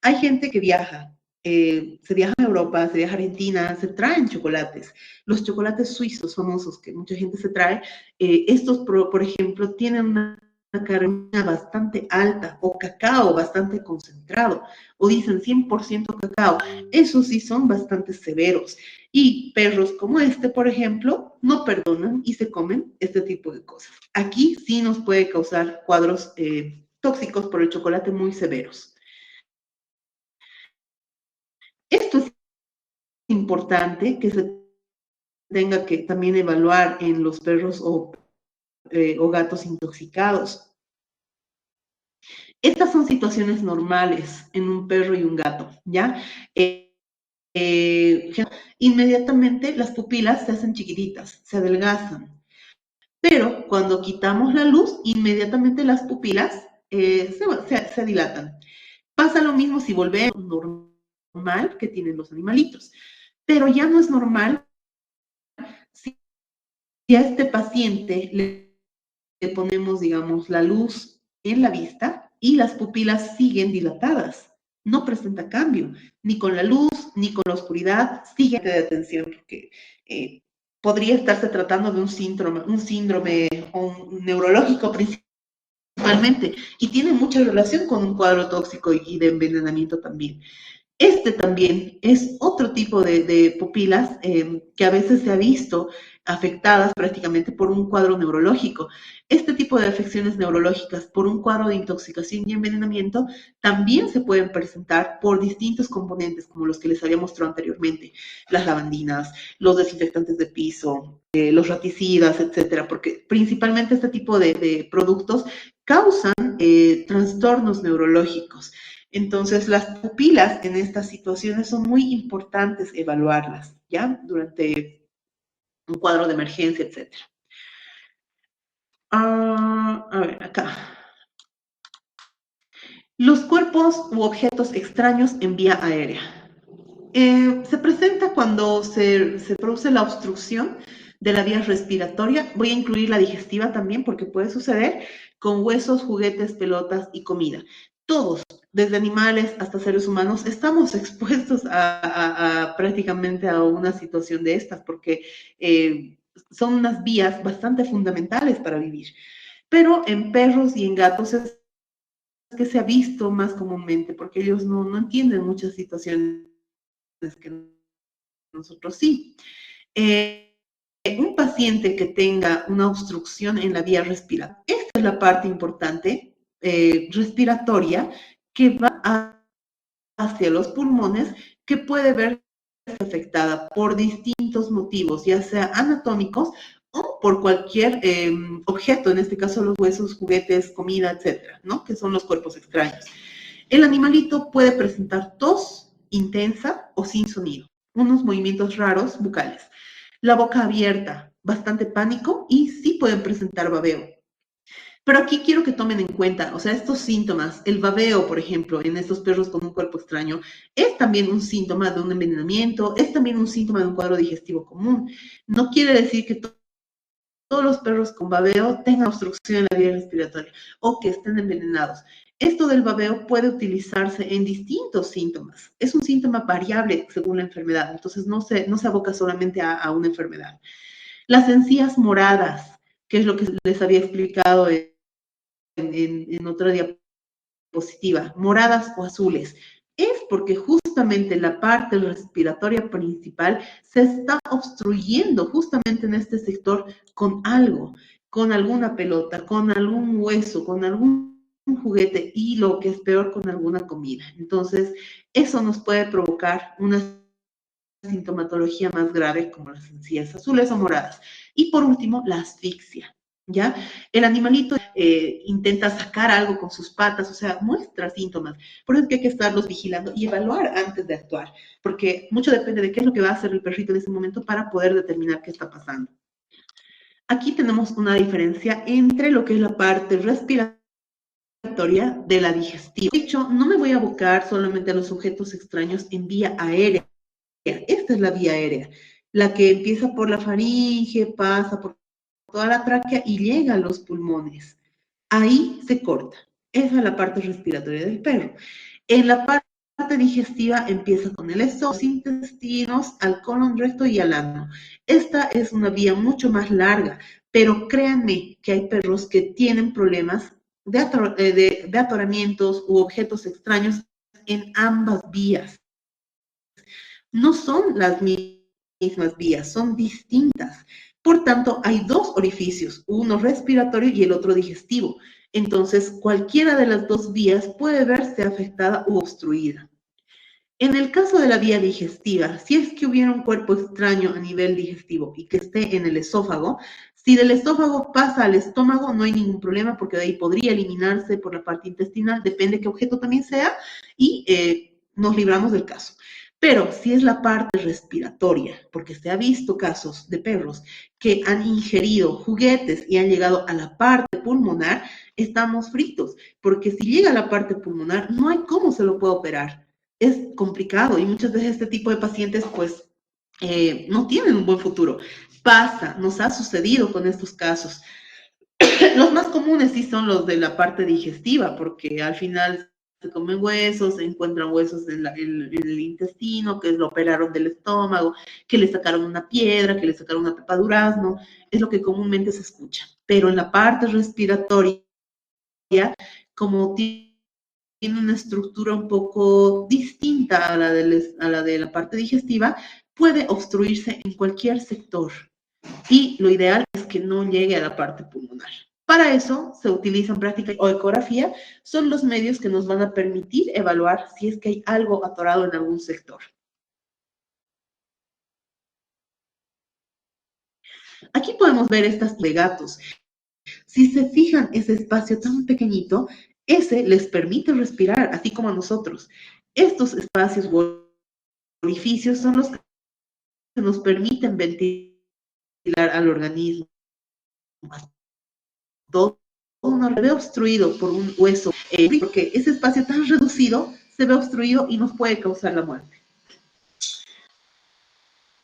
Hay gente que viaja, se viaja a Europa, se viaja a Argentina, se traen chocolates. Los chocolates suizos famosos que mucha gente se trae, estos, por ejemplo, tienen una carbonina bastante alta o cacao bastante concentrado, o dicen 100% cacao. Esos sí son bastante severos. Y perros como este, por ejemplo, no perdonan y se comen este tipo de cosas. Aquí sí nos puede causar cuadros tóxicos por el chocolate muy severos. Esto es importante que se tenga que también evaluar en los perros o gatos intoxicados. Estas son situaciones normales en un perro y un gato, ¿ya? Inmediatamente las pupilas se hacen chiquititas, se adelgazan. Pero cuando quitamos la luz, inmediatamente las pupilas se dilatan. Pasa lo mismo si volvemos normal que tienen los animalitos. Pero ya no es normal si a este paciente le ponemos, digamos, la luz en la vista y las pupilas siguen dilatadas. No presenta cambio, ni con la luz, ni con la oscuridad, sigue de atención, porque podría estarse tratando de un síndrome neurológico principalmente, y tiene mucha relación con un cuadro tóxico y de envenenamiento también. Este también es otro tipo de pupilas que a veces se ha visto afectadas prácticamente por un cuadro neurológico. Este tipo de afecciones neurológicas por un cuadro de intoxicación y envenenamiento también se pueden presentar por distintos componentes, como los que les había mostrado anteriormente, las lavandinas, los desinfectantes de piso, los raticidas, etcétera, porque principalmente este tipo de productos causan trastornos neurológicos. Entonces, las pupilas en estas situaciones son muy importantes evaluarlas, ¿ya? Durante un cuadro de emergencia, etc. A ver, acá. Los cuerpos u objetos extraños en vía aérea. Se presenta cuando se produce la obstrucción de la vía respiratoria. Voy a incluir la digestiva también porque puede suceder con huesos, juguetes, pelotas y comida. Todos, desde animales hasta seres humanos, estamos expuestos prácticamente a una situación de estas porque son unas vías bastante fundamentales para vivir. Pero en perros y en gatos es que se ha visto más comúnmente porque ellos no entienden muchas situaciones que nosotros sí. Un paciente que tenga una obstrucción en la vía respiratoria, esta es la parte importante respiratoria que va hacia los pulmones, que puede verse afectada por distintos motivos, ya sea anatómicos o por cualquier objeto, en este caso los huesos, juguetes, comida, etcétera, ¿no? Que son los cuerpos extraños. El animalito puede presentar tos intensa o sin sonido, unos movimientos raros bucales, la boca abierta, bastante pánico y sí pueden presentar babeo. Pero aquí quiero que tomen en cuenta, o sea, estos síntomas, el babeo, por ejemplo, en estos perros con un cuerpo extraño, es también un síntoma de un envenenamiento, es también un síntoma de un cuadro digestivo común. No quiere decir que todos los perros con babeo tengan obstrucción en la vía respiratoria o que estén envenenados. Esto del babeo puede utilizarse en distintos síntomas. Es un síntoma variable según la enfermedad, entonces no se aboca solamente a una enfermedad. Las encías moradas, que es lo que les había explicado en otra diapositiva, moradas o azules, es porque justamente la parte respiratoria principal se está obstruyendo justamente en este sector con algo, con alguna pelota, con algún hueso, con algún juguete y lo que es peor, con alguna comida. Entonces, eso nos puede provocar una sintomatología más grave, como las encías azules o moradas. Y por último, la asfixia. ¿Ya? El animalito intenta sacar algo con sus patas, o sea, muestra síntomas. Por eso es que hay que estarlos vigilando y evaluar antes de actuar, porque mucho depende de qué es lo que va a hacer el perrito en ese momento para poder determinar qué está pasando. Aquí tenemos una diferencia entre lo que es la parte respiratoria de la digestiva. De hecho, no me voy a abocar solamente a los objetos extraños en vía aérea. Esta es la vía aérea, la que empieza por la faringe, pasa por toda la tráquea y llega a los pulmones. Ahí se corta. Esa es la parte respiratoria del perro. En la parte digestiva empieza con el esófago, los intestinos, al colon, recto y al ano. Esta es una vía mucho más larga, pero créanme que hay perros que tienen problemas de atoramientos u objetos extraños en ambas vías. No son las mismas vías, son distintas. Por tanto, hay dos orificios, uno respiratorio y el otro digestivo. Entonces, cualquiera de las dos vías puede verse afectada u obstruida. En el caso de la vía digestiva, si es que hubiera un cuerpo extraño a nivel digestivo y que esté en el esófago, si del esófago pasa al estómago, no hay ningún problema porque de ahí podría eliminarse por la parte intestinal, depende qué objeto también sea, y nos libramos del caso. Pero si es la parte respiratoria, porque se ha visto casos de perros que han ingerido juguetes y han llegado a la parte pulmonar, estamos fritos, porque si llega a la parte pulmonar, no hay cómo se lo pueda operar. Es complicado y muchas veces este tipo de pacientes pues no tienen un buen futuro. Pasa, nos ha sucedido con estos casos. Los más comunes sí son los de la parte digestiva, porque al final se comen huesos, se encuentran huesos en el intestino, que lo operaron del estómago, que le sacaron una piedra, que le sacaron una tapa durazno, es lo que comúnmente se escucha. Pero en la parte respiratoria, como tiene una estructura un poco distinta a la de la parte digestiva, puede obstruirse en cualquier sector. Y lo ideal es que no llegue a la parte pulmonar. Para eso se utilizan práctica o ecografía, son los medios que nos van a permitir evaluar si es que hay algo atorado en algún sector. Aquí podemos ver estas de gatos. Si se fijan, ese espacio tan pequeñito, ese les permite respirar, así como a nosotros. Estos espacios o orificios son los que nos permiten ventilar al organismo. Todo no se ve obstruido por un hueso, porque ese espacio tan reducido se ve obstruido y nos puede causar la muerte.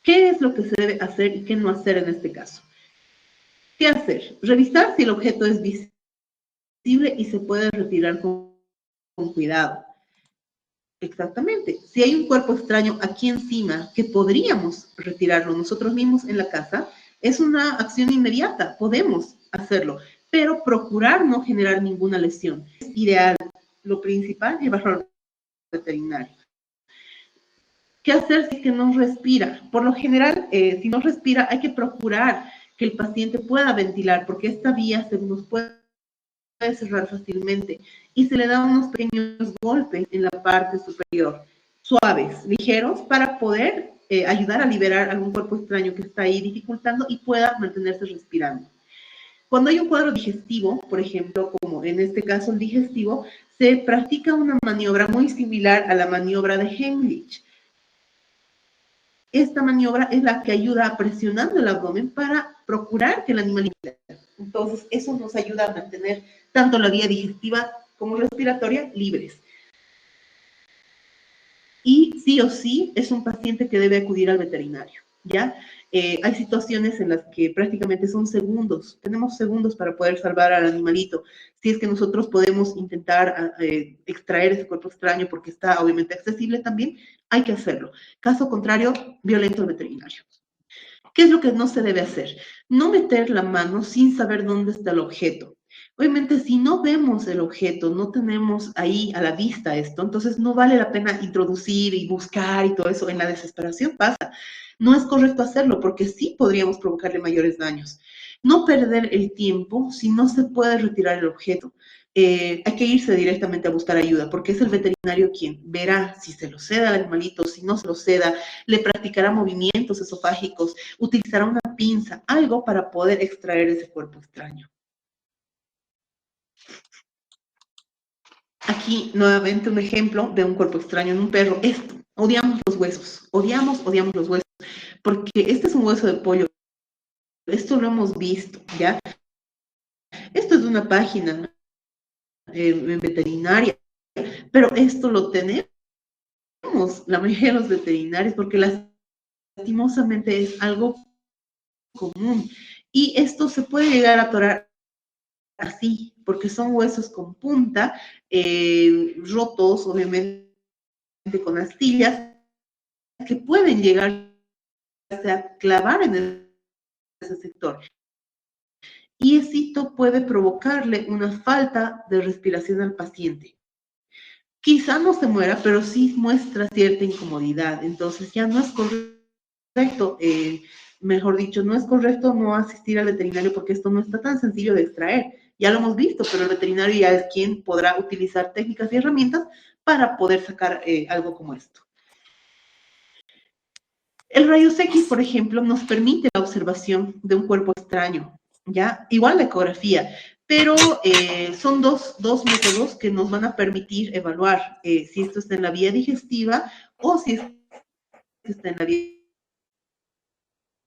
¿Qué es lo que se debe hacer y qué no hacer en este caso? ¿Qué hacer? Revisar si el objeto es visible y se puede retirar con cuidado. Exactamente. Si hay un cuerpo extraño aquí encima que podríamos retirarlo nosotros mismos en la casa, es una acción inmediata, podemos hacerlo, pero procurar no generar ninguna lesión. Es ideal. Lo principal, llevarlo al veterinario. ¿Qué hacer si es que no respira? Por lo general, si no respira, hay que procurar que el paciente pueda ventilar, porque esta vía se nos puede cerrar fácilmente y se le da unos pequeños golpes en la parte superior, suaves, ligeros, para poder ayudar a liberar algún cuerpo extraño que está ahí dificultando y pueda mantenerse respirando. Cuando hay un cuadro digestivo, por ejemplo, como en este caso el digestivo, se practica una maniobra muy similar a la maniobra de Heimlich. Esta maniobra es la que ayuda presionando el abdomen para procurar que el animal libere. Entonces, eso nos ayuda a mantener tanto la vía digestiva como respiratoria libres. Y sí o sí es un paciente que debe acudir al veterinario, ¿ya? Hay situaciones en las que prácticamente son segundos, tenemos segundos para poder salvar al animalito. Si es que nosotros podemos intentar extraer ese cuerpo extraño porque está obviamente accesible también, hay que hacerlo. Caso contrario, violento al veterinario. ¿Qué es lo que no se debe hacer? No meter la mano sin saber dónde está el objeto. Obviamente, si no vemos el objeto, no tenemos ahí a la vista esto, entonces no vale la pena introducir y buscar y todo eso. En la desesperación pasa. No es correcto hacerlo porque sí podríamos provocarle mayores daños. No perder el tiempo si no se puede retirar el objeto. Hay que irse directamente a buscar ayuda, porque es el veterinario quien verá si se lo ceda al animalito, si no se lo ceda, le practicará movimientos esofágicos, utilizará una pinza, algo para poder extraer ese cuerpo extraño. Aquí nuevamente un ejemplo de un cuerpo extraño en un perro. Esto, odiamos los huesos, odiamos los huesos, porque este es un hueso de pollo. Esto lo hemos visto, ¿ya? Esto es de una página en veterinaria, pero esto lo tenemos la mayoría de los veterinarios porque lastimosamente es algo común. Y esto se puede llegar a atorar así, porque son huesos con punta, rotos, obviamente con astillas, que pueden llegar a clavar en ese sector. Y esto puede provocarle una falta de respiración al paciente. Quizá no se muera, pero sí muestra cierta incomodidad. Entonces ya no es correcto, mejor dicho, no es correcto no asistir al veterinario porque esto no está tan sencillo de extraer. Ya lo hemos visto, pero el veterinario ya es quien podrá utilizar técnicas y herramientas para poder sacar algo como esto. El rayos X, por ejemplo, nos permite la observación de un cuerpo extraño, ¿ya? Igual la ecografía, pero son dos métodos que nos van a permitir evaluar si esto está en la vía digestiva o si está en la vía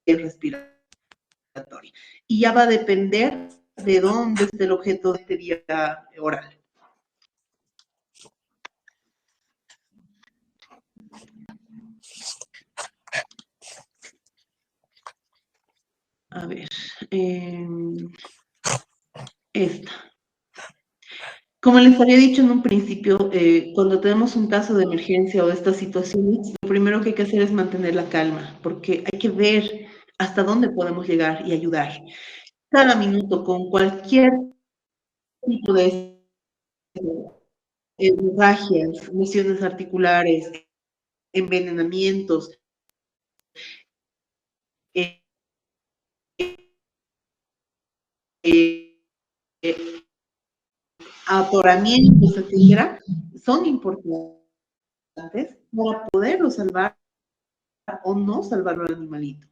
respiratoria. Y ya va a depender de dónde esté el objeto de vía oral. A ver, esta. Como les había dicho en un principio, cuando tenemos un caso de emergencia o de estas situaciones, lo primero que hay que hacer es mantener la calma, porque hay que ver hasta dónde podemos llegar y ayudar. Cada minuto, con cualquier tipo de hemorragias, lesiones articulares, envenenamientos, eh, eh, atoramientos, etcétera, son importantes para poderlo salvar o no salvarlo al animalito.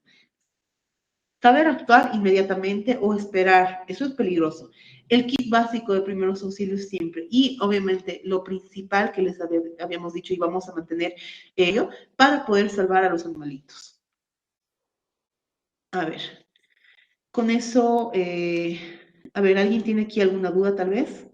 Saber actuar inmediatamente o esperar, eso es peligroso. El kit básico de primeros auxilios siempre. Y obviamente lo principal que les habíamos dicho y vamos a mantener ello para poder salvar a los animalitos. A ver, con eso, a ver, ¿alguien tiene aquí alguna duda tal vez?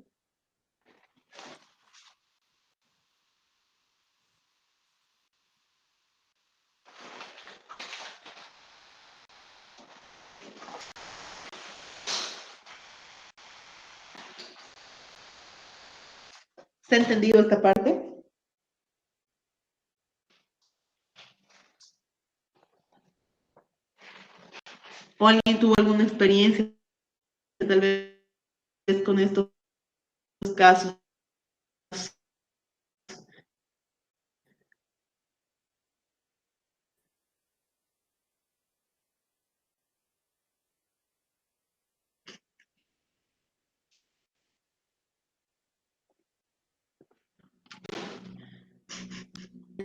¿Se ha entendido esta parte? ¿O alguien tuvo alguna experiencia tal vez con estos casos?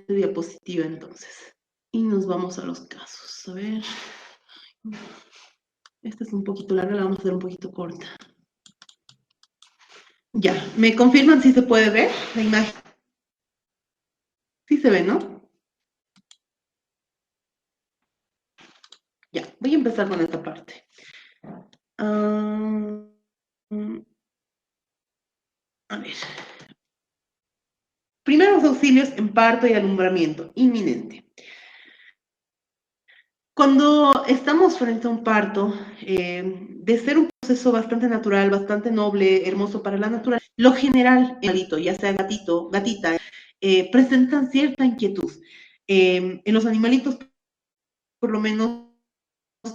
Diapositiva entonces. Y nos vamos a los casos. A ver. Esta es un poquito larga, la vamos a hacer un poquito corta. Ya, ¿me confirman si se puede ver la imagen? Sí se ve, ¿no? Ya, voy a empezar con esta parte. A ver. Primeros auxilios en parto y alumbramiento inminente. Cuando estamos frente a un parto, de ser un proceso bastante natural, bastante noble, hermoso para la naturaleza, lo general, ya sea gatito, gatita, presentan cierta inquietud. En los animalitos, por lo menos,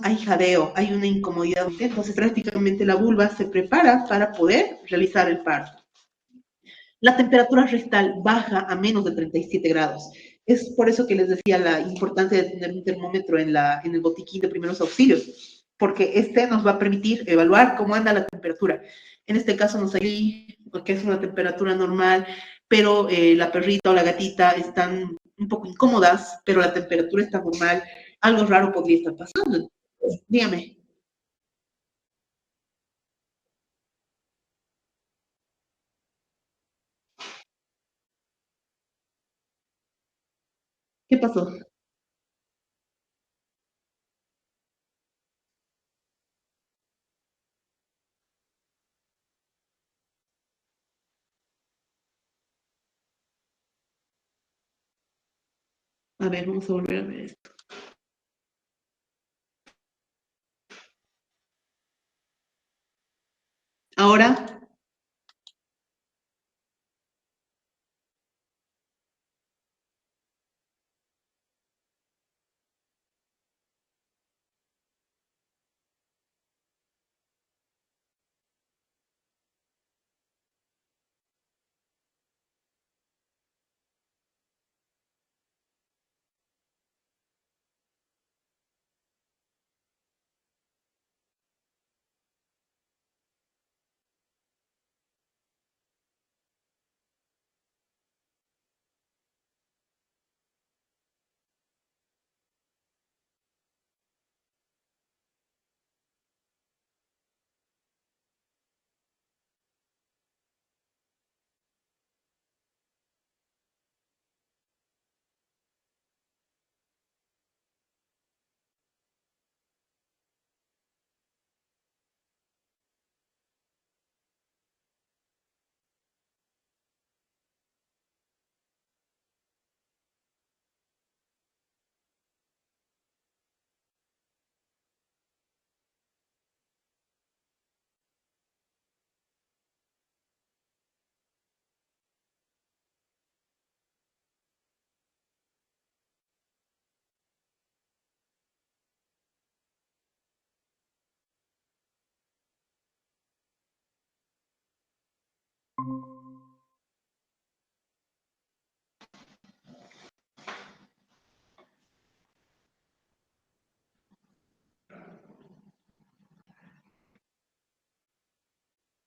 hay jadeo, hay una incomodidad, entonces prácticamente la vulva se prepara para poder realizar el parto. La temperatura rectal baja a menos de 37 grados. Es por eso que les decía la importancia de tener un termómetro en el botiquín de primeros auxilios. porque este nos va a permitir evaluar cómo anda la temperatura. En este caso nos salió porque es una temperatura normal, pero la perrita o la gatita están un poco incómodas, pero la temperatura está normal. Algo raro podría estar pasando. Dígame. ¿Qué pasó? A ver, vamos a volver a ver esto. Ahora,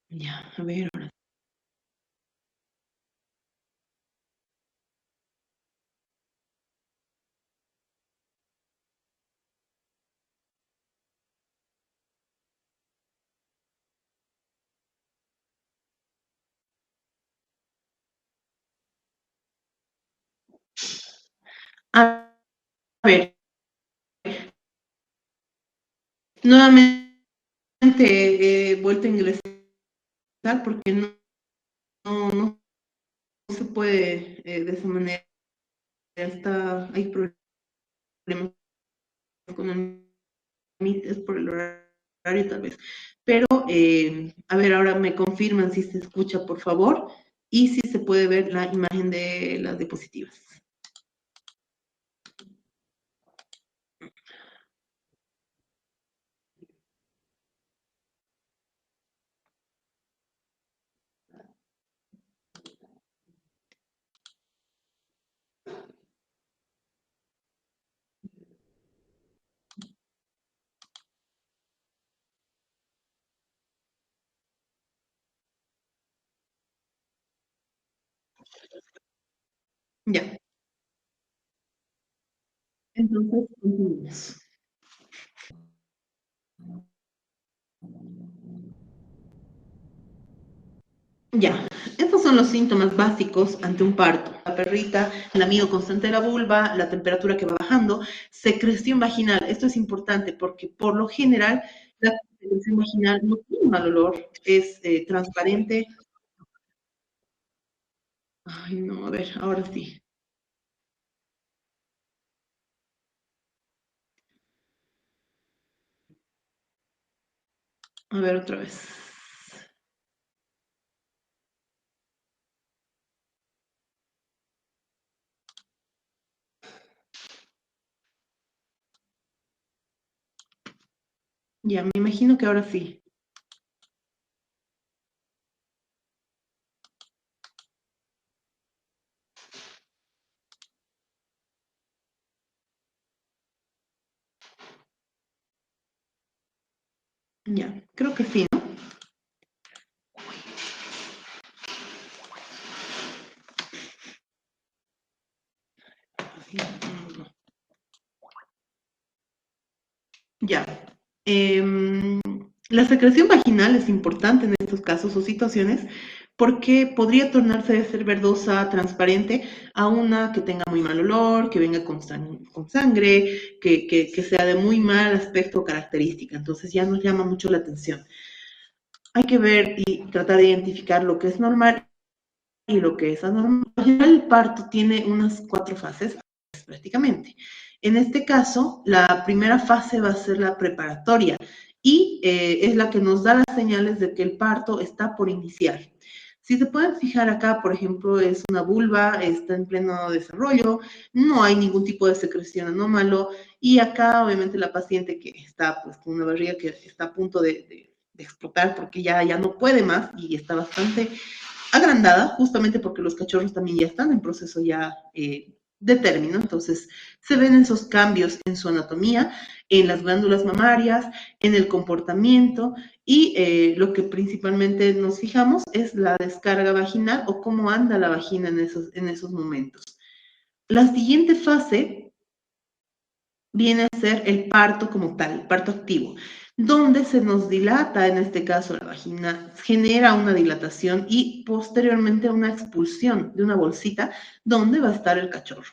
ya, a ver, ahora. A ver, nuevamente he vuelto a ingresar porque no se puede de esa manera. Hay problemas con el Meet, es por el horario tal vez. Pero, a ver, ahora me confirman si se escucha, por favor, y si se puede ver la imagen de las diapositivas. Ya, entonces continuamos. Ya, estos son los síntomas básicos ante un parto. La perrita, el amigo constante de la vulva, la temperatura que va bajando, secreción vaginal. Esto es importante porque por lo general la secreción vaginal no tiene mal olor, es transparente. Ay, no, a ver, ahora sí. A ver, otra vez. Ya, me imagino que ahora sí. Ya, creo que sí, ¿no? Ya. La secreción vaginal es importante en estos casos o situaciones porque podría tornarse de ser verdosa, transparente, a una que tenga muy mal olor, que venga con sangre, que sea de muy mal aspecto o característica. Entonces ya nos llama mucho la atención. Hay que ver y tratar de identificar lo que es normal y lo que es anormal. En general, el parto tiene unas 4 fases prácticamente. En este caso, la primera fase va a ser la preparatoria y es la que nos da las señales de que el parto está por iniciar. Si se pueden fijar acá, por ejemplo, es una vulva, está en pleno desarrollo, no hay ningún tipo de secreción anómalo y acá obviamente la paciente que está pues con una barriga que está a punto de explotar porque ya no puede más y está bastante agrandada, justamente porque los cachorros también ya están en proceso ya de término, entonces se ven esos cambios en su anatomía, en las glándulas mamarias, en el comportamiento y lo que principalmente nos fijamos es la descarga vaginal o cómo anda la vagina en esos momentos. La siguiente fase viene a ser el parto como tal, el parto activo, donde se nos dilata, en este caso la vagina, genera una dilatación y posteriormente una expulsión de una bolsita donde va a estar el cachorro.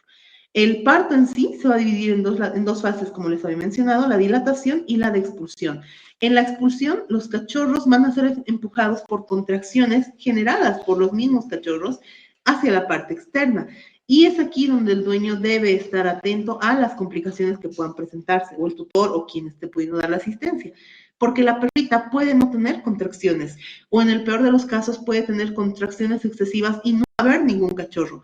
El parto en sí se va a dividir en dos fases, como les había mencionado, la dilatación y la de expulsión. En la expulsión, los cachorros van a ser empujados por contracciones generadas por los mismos cachorros hacia la parte externa. Y es aquí donde el dueño debe estar atento a las complicaciones que puedan presentarse, o el tutor o quien esté pudiendo dar la asistencia. Porque la perrita puede no tener contracciones, o en el peor de los casos puede tener contracciones excesivas y no haber ningún cachorro.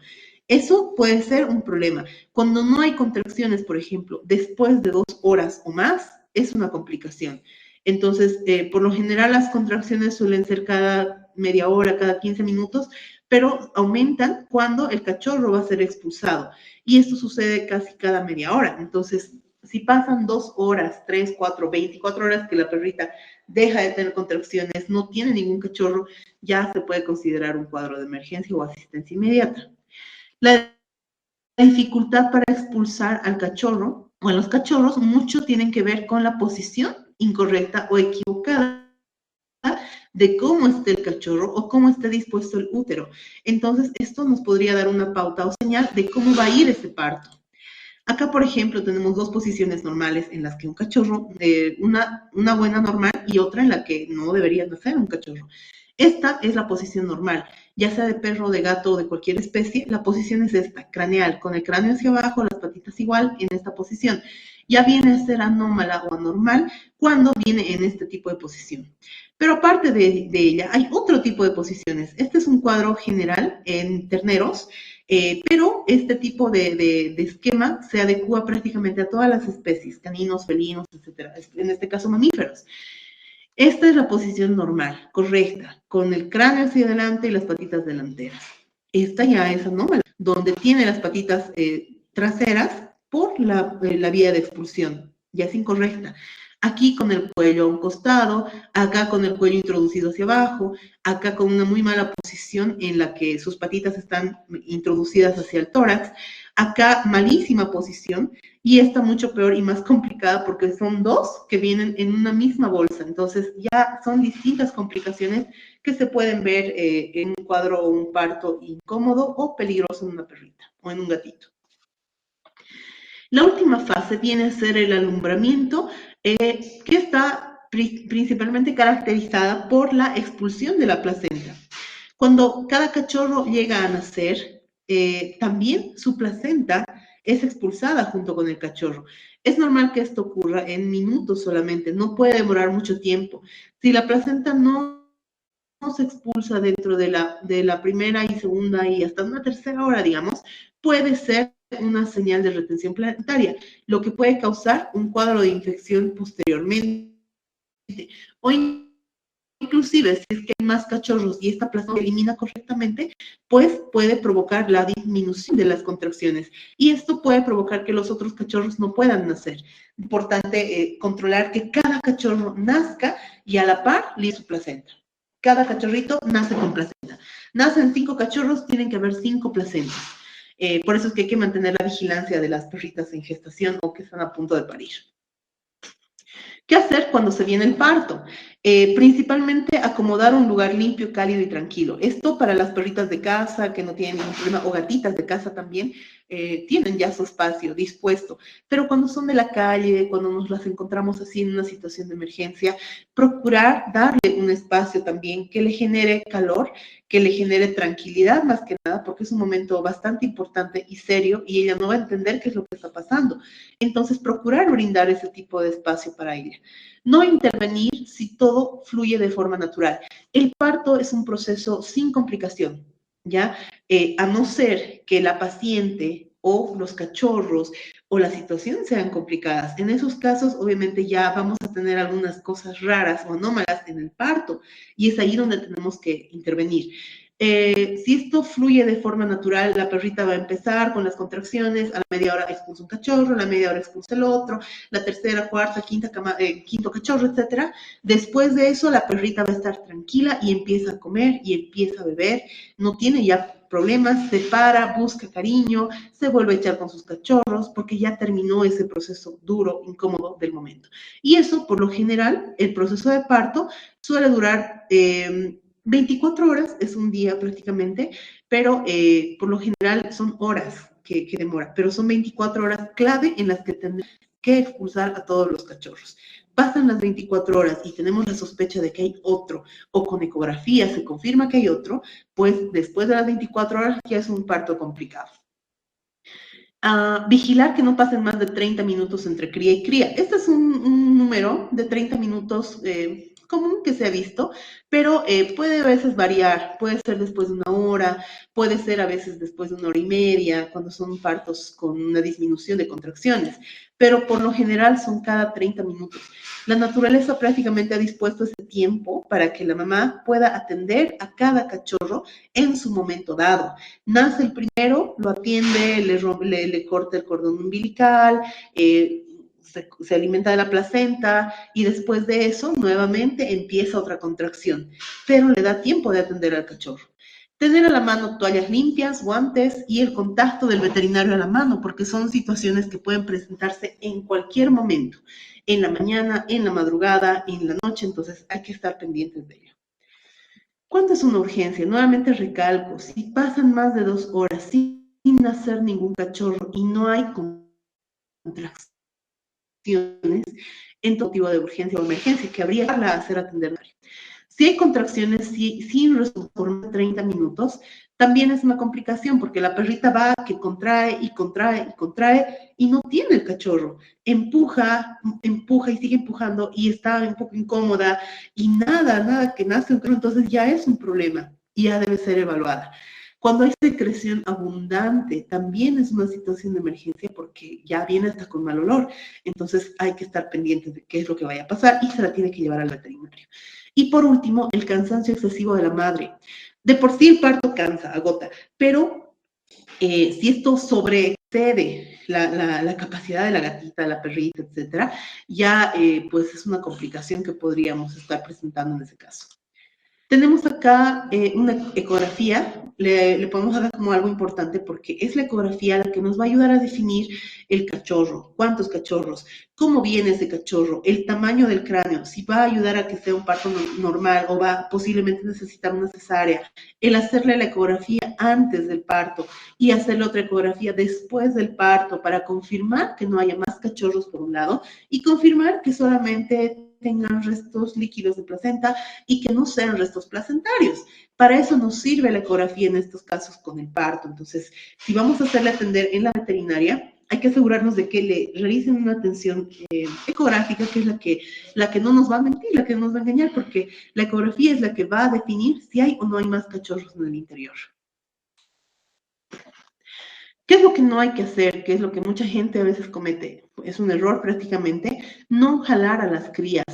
Eso puede ser un problema. Cuando no hay contracciones, por ejemplo, después de 2 horas o más, es una complicación. Entonces, por lo general las contracciones suelen ser cada media hora, cada 15 minutos, pero aumentan cuando el cachorro va a ser expulsado. Y esto sucede casi cada media hora. Entonces, si pasan 2 horas, 3, 4, 24 horas que la perrita deja de tener contracciones, no tiene ningún cachorro, ya se puede considerar un cuadro de emergencia o asistencia inmediata. La dificultad para expulsar al cachorro o a los cachorros mucho tienen que ver con la posición incorrecta o equivocada de cómo esté el cachorro o cómo esté dispuesto el útero. Entonces, esto nos podría dar una pauta o señal de cómo va a ir ese parto. Acá, por ejemplo, tenemos 2 posiciones normales en las que un cachorro, una buena normal y otra en la que no debería nacer un cachorro. Esta es la posición normal, ya sea de perro, de gato o de cualquier especie, la posición es esta, craneal, con el cráneo hacia abajo, las patitas igual en esta posición. Ya viene a ser anómala o anormal cuando viene en este tipo de posición. Pero aparte de ella, hay otro tipo de posiciones. Este es un cuadro general en terneros, pero este tipo de esquema se adecua prácticamente a todas las especies, caninos, felinos, etcétera, en este caso mamíferos. Esta es la posición normal, correcta, con el cráneo hacia adelante y las patitas delanteras. Esta ya es anómala, donde tiene las patitas traseras por la vía de expulsión, ya es incorrecta. Aquí con el cuello a un costado, acá con el cuello introducido hacia abajo, acá con una muy mala posición en la que sus patitas están introducidas hacia el tórax, acá malísima posición y esta mucho peor y más complicada porque son 2 que vienen en una misma bolsa. Entonces ya son distintas complicaciones que se pueden ver en un cuadro o un parto incómodo o peligroso en una perrita o en un gatito. La última fase viene a ser el alumbramiento, que está principalmente caracterizada por la expulsión de la placenta. Cuando cada cachorro llega a nacer, también su placenta es expulsada junto con el cachorro. Es normal que esto ocurra en minutos solamente, no puede demorar mucho tiempo. Si la placenta no se expulsa dentro de la primera y segunda y hasta una tercera hora, digamos, puede ser una señal de retención planetaria, lo que puede causar un cuadro de infección posteriormente. O inclusive si es que hay más cachorros y esta placenta se elimina correctamente, pues puede provocar la disminución de las contracciones y esto puede provocar que los otros cachorros no puedan nacer. Importante controlar que cada cachorro nazca y a la par libre su placenta. Cada cachorrito nace con placenta. Nacen 5 cachorros, tienen que haber 5 placentas. Por eso es que hay que mantener la vigilancia de las perritas en gestación o que están a punto de parir. ¿Qué hacer cuando se viene el parto? Principalmente acomodar un lugar limpio, cálido y tranquilo. Esto para las perritas de casa que no tienen ningún problema, o gatitas de casa también, tienen ya su espacio dispuesto. Pero cuando son de la calle, cuando nos las encontramos así en una situación de emergencia, procurar darle un espacio también que le genere calor, que le genere tranquilidad más que nada, porque es un momento bastante importante y serio y ella no va a entender qué es lo que está pasando. Entonces, procurar brindar ese tipo de espacio para ella. No intervenir si todo fluye de forma natural. El parto es un proceso sin complicación, ¿ya? A no ser que la paciente o los cachorros o la situación sean complicadas. En esos casos, obviamente, ya vamos a tener algunas cosas raras o anómalas en el parto y es ahí donde tenemos que intervenir. Si esto fluye de forma natural, la perrita va a empezar con las contracciones, a la media hora expulsa un cachorro, a la media hora expulsa el otro, la tercera, cuarta, quinto cachorro, etcétera. Después de eso, la perrita va a estar tranquila y empieza a comer y empieza a beber, no tiene ya problemas, se para, busca cariño, se vuelve a echar con sus cachorros porque ya terminó ese proceso duro, incómodo del momento. Y eso, por lo general, el proceso de parto suele durar 24 horas, es un día prácticamente, pero por lo general son horas que demora, pero son 24 horas clave en las que tenemos que expulsar a todos los cachorros. Pasan las 24 horas y tenemos la sospecha de que hay otro, o con ecografía se confirma que hay otro, pues después de las 24 horas ya es un parto complicado. Vigilar que no pasen más de 30 minutos entre cría y cría. Este es un número de 30 minutos común que se ha visto, pero puede a veces variar, puede ser después de una hora, puede ser a veces después de una hora y media, cuando son partos con una disminución de contracciones, pero por lo general son cada 30 minutos. La naturaleza prácticamente ha dispuesto ese tiempo para que la mamá pueda atender a cada cachorro en su momento dado. Nace el primero, lo atiende, le corta el cordón umbilical, se alimenta de la placenta y después de eso nuevamente empieza otra contracción, pero le da tiempo de atender al cachorro. Tener a la mano toallas limpias, guantes y el contacto del veterinario a la mano, porque son situaciones que pueden presentarse en cualquier momento, en la mañana, en la madrugada, en la noche, entonces hay que estar pendientes de ello. ¿Cuándo es una urgencia? Nuevamente recalco, si pasan más de 2 horas sin nacer ningún cachorro y no hay contracciones, en todo tipo de urgencia o emergencia que habría que hacer atender. Si hay contracciones sin resolver por 30 minutos, también es una complicación porque la perrita va que contrae y contrae y contrae y no tiene el cachorro. Empuja, empuja y sigue empujando y está un poco incómoda y nada que nace, entonces ya es un problema y ya debe ser evaluada. Cuando hay secreción abundante, también es una situación de emergencia porque ya viene hasta con mal olor. Entonces hay que estar pendientes de qué es lo que vaya a pasar y se la tiene que llevar al veterinario. Y por último, el cansancio excesivo de la madre. De por sí el parto cansa, agota, pero si esto sobreexcede la capacidad de la gatita, de la perrita, etcétera, ya pues es una complicación que podríamos estar presentando en ese caso. Tenemos acá una ecografía, le podemos dar como algo importante porque es la ecografía la que nos va a ayudar a definir el cachorro, cuántos cachorros, cómo viene ese cachorro, el tamaño del cráneo, si va a ayudar a que sea un parto normal o va posiblemente necesitar una cesárea, el hacerle la ecografía antes del parto y hacerle otra ecografía después del parto para confirmar que no haya más cachorros por un lado y confirmar que solamente tengan restos líquidos de placenta y que no sean restos placentarios. Para eso nos sirve la ecografía en estos casos con el parto. Entonces, si vamos a hacerle atender en la veterinaria, hay que asegurarnos de que le realicen una atención ecográfica, que es la que no nos va a mentir, la que no nos va a engañar, porque la ecografía es la que va a definir si hay o no hay más cachorros en el interior. ¿Qué es lo que no hay que hacer? ¿Qué es lo que mucha gente a veces comete? Es un error prácticamente, no jalar a las crías.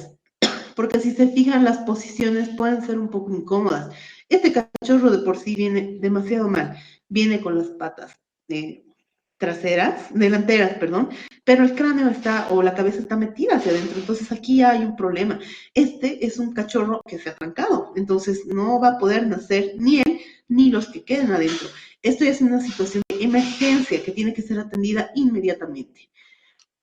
porque si se fijan las posiciones pueden ser un poco incómodas. Este cachorro de por sí viene demasiado mal, viene con las patas delanteras, perdón, pero el cráneo está, o la cabeza está metida hacia adentro, entonces aquí ya hay un problema. Este es un cachorro que se ha trancado, entonces no va a poder nacer ni él ni los que queden adentro. Esto ya es una situación de emergencia que tiene que ser atendida inmediatamente.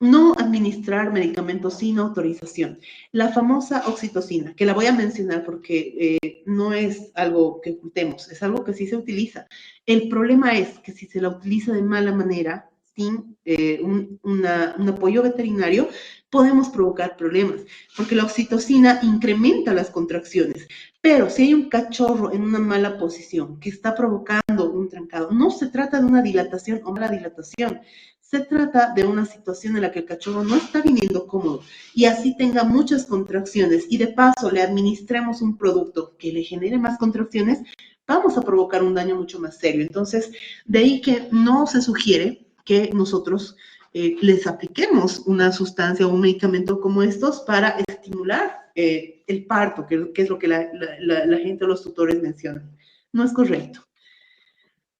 No administrar medicamentos sin autorización. La famosa oxitocina, que la voy a mencionar porque no es algo que ocultemos, es algo que sí se utiliza. El problema es que si se la utiliza de mala manera, sin un apoyo veterinario, podemos provocar problemas, porque la oxitocina incrementa las contracciones. Pero si hay un cachorro en una mala posición que está provocando un trancado, no se trata de una dilatación o mala dilatación, se trata de una situación en la que el cachorro no está viniendo cómodo y así tenga muchas contracciones y de paso le administremos un producto que le genere más contracciones, vamos a provocar un daño mucho más serio. Entonces, de ahí que no se sugiere que nosotros les apliquemos una sustancia o un medicamento como estos para estimular el parto, que es lo que la gente o los tutores mencionan. No es correcto.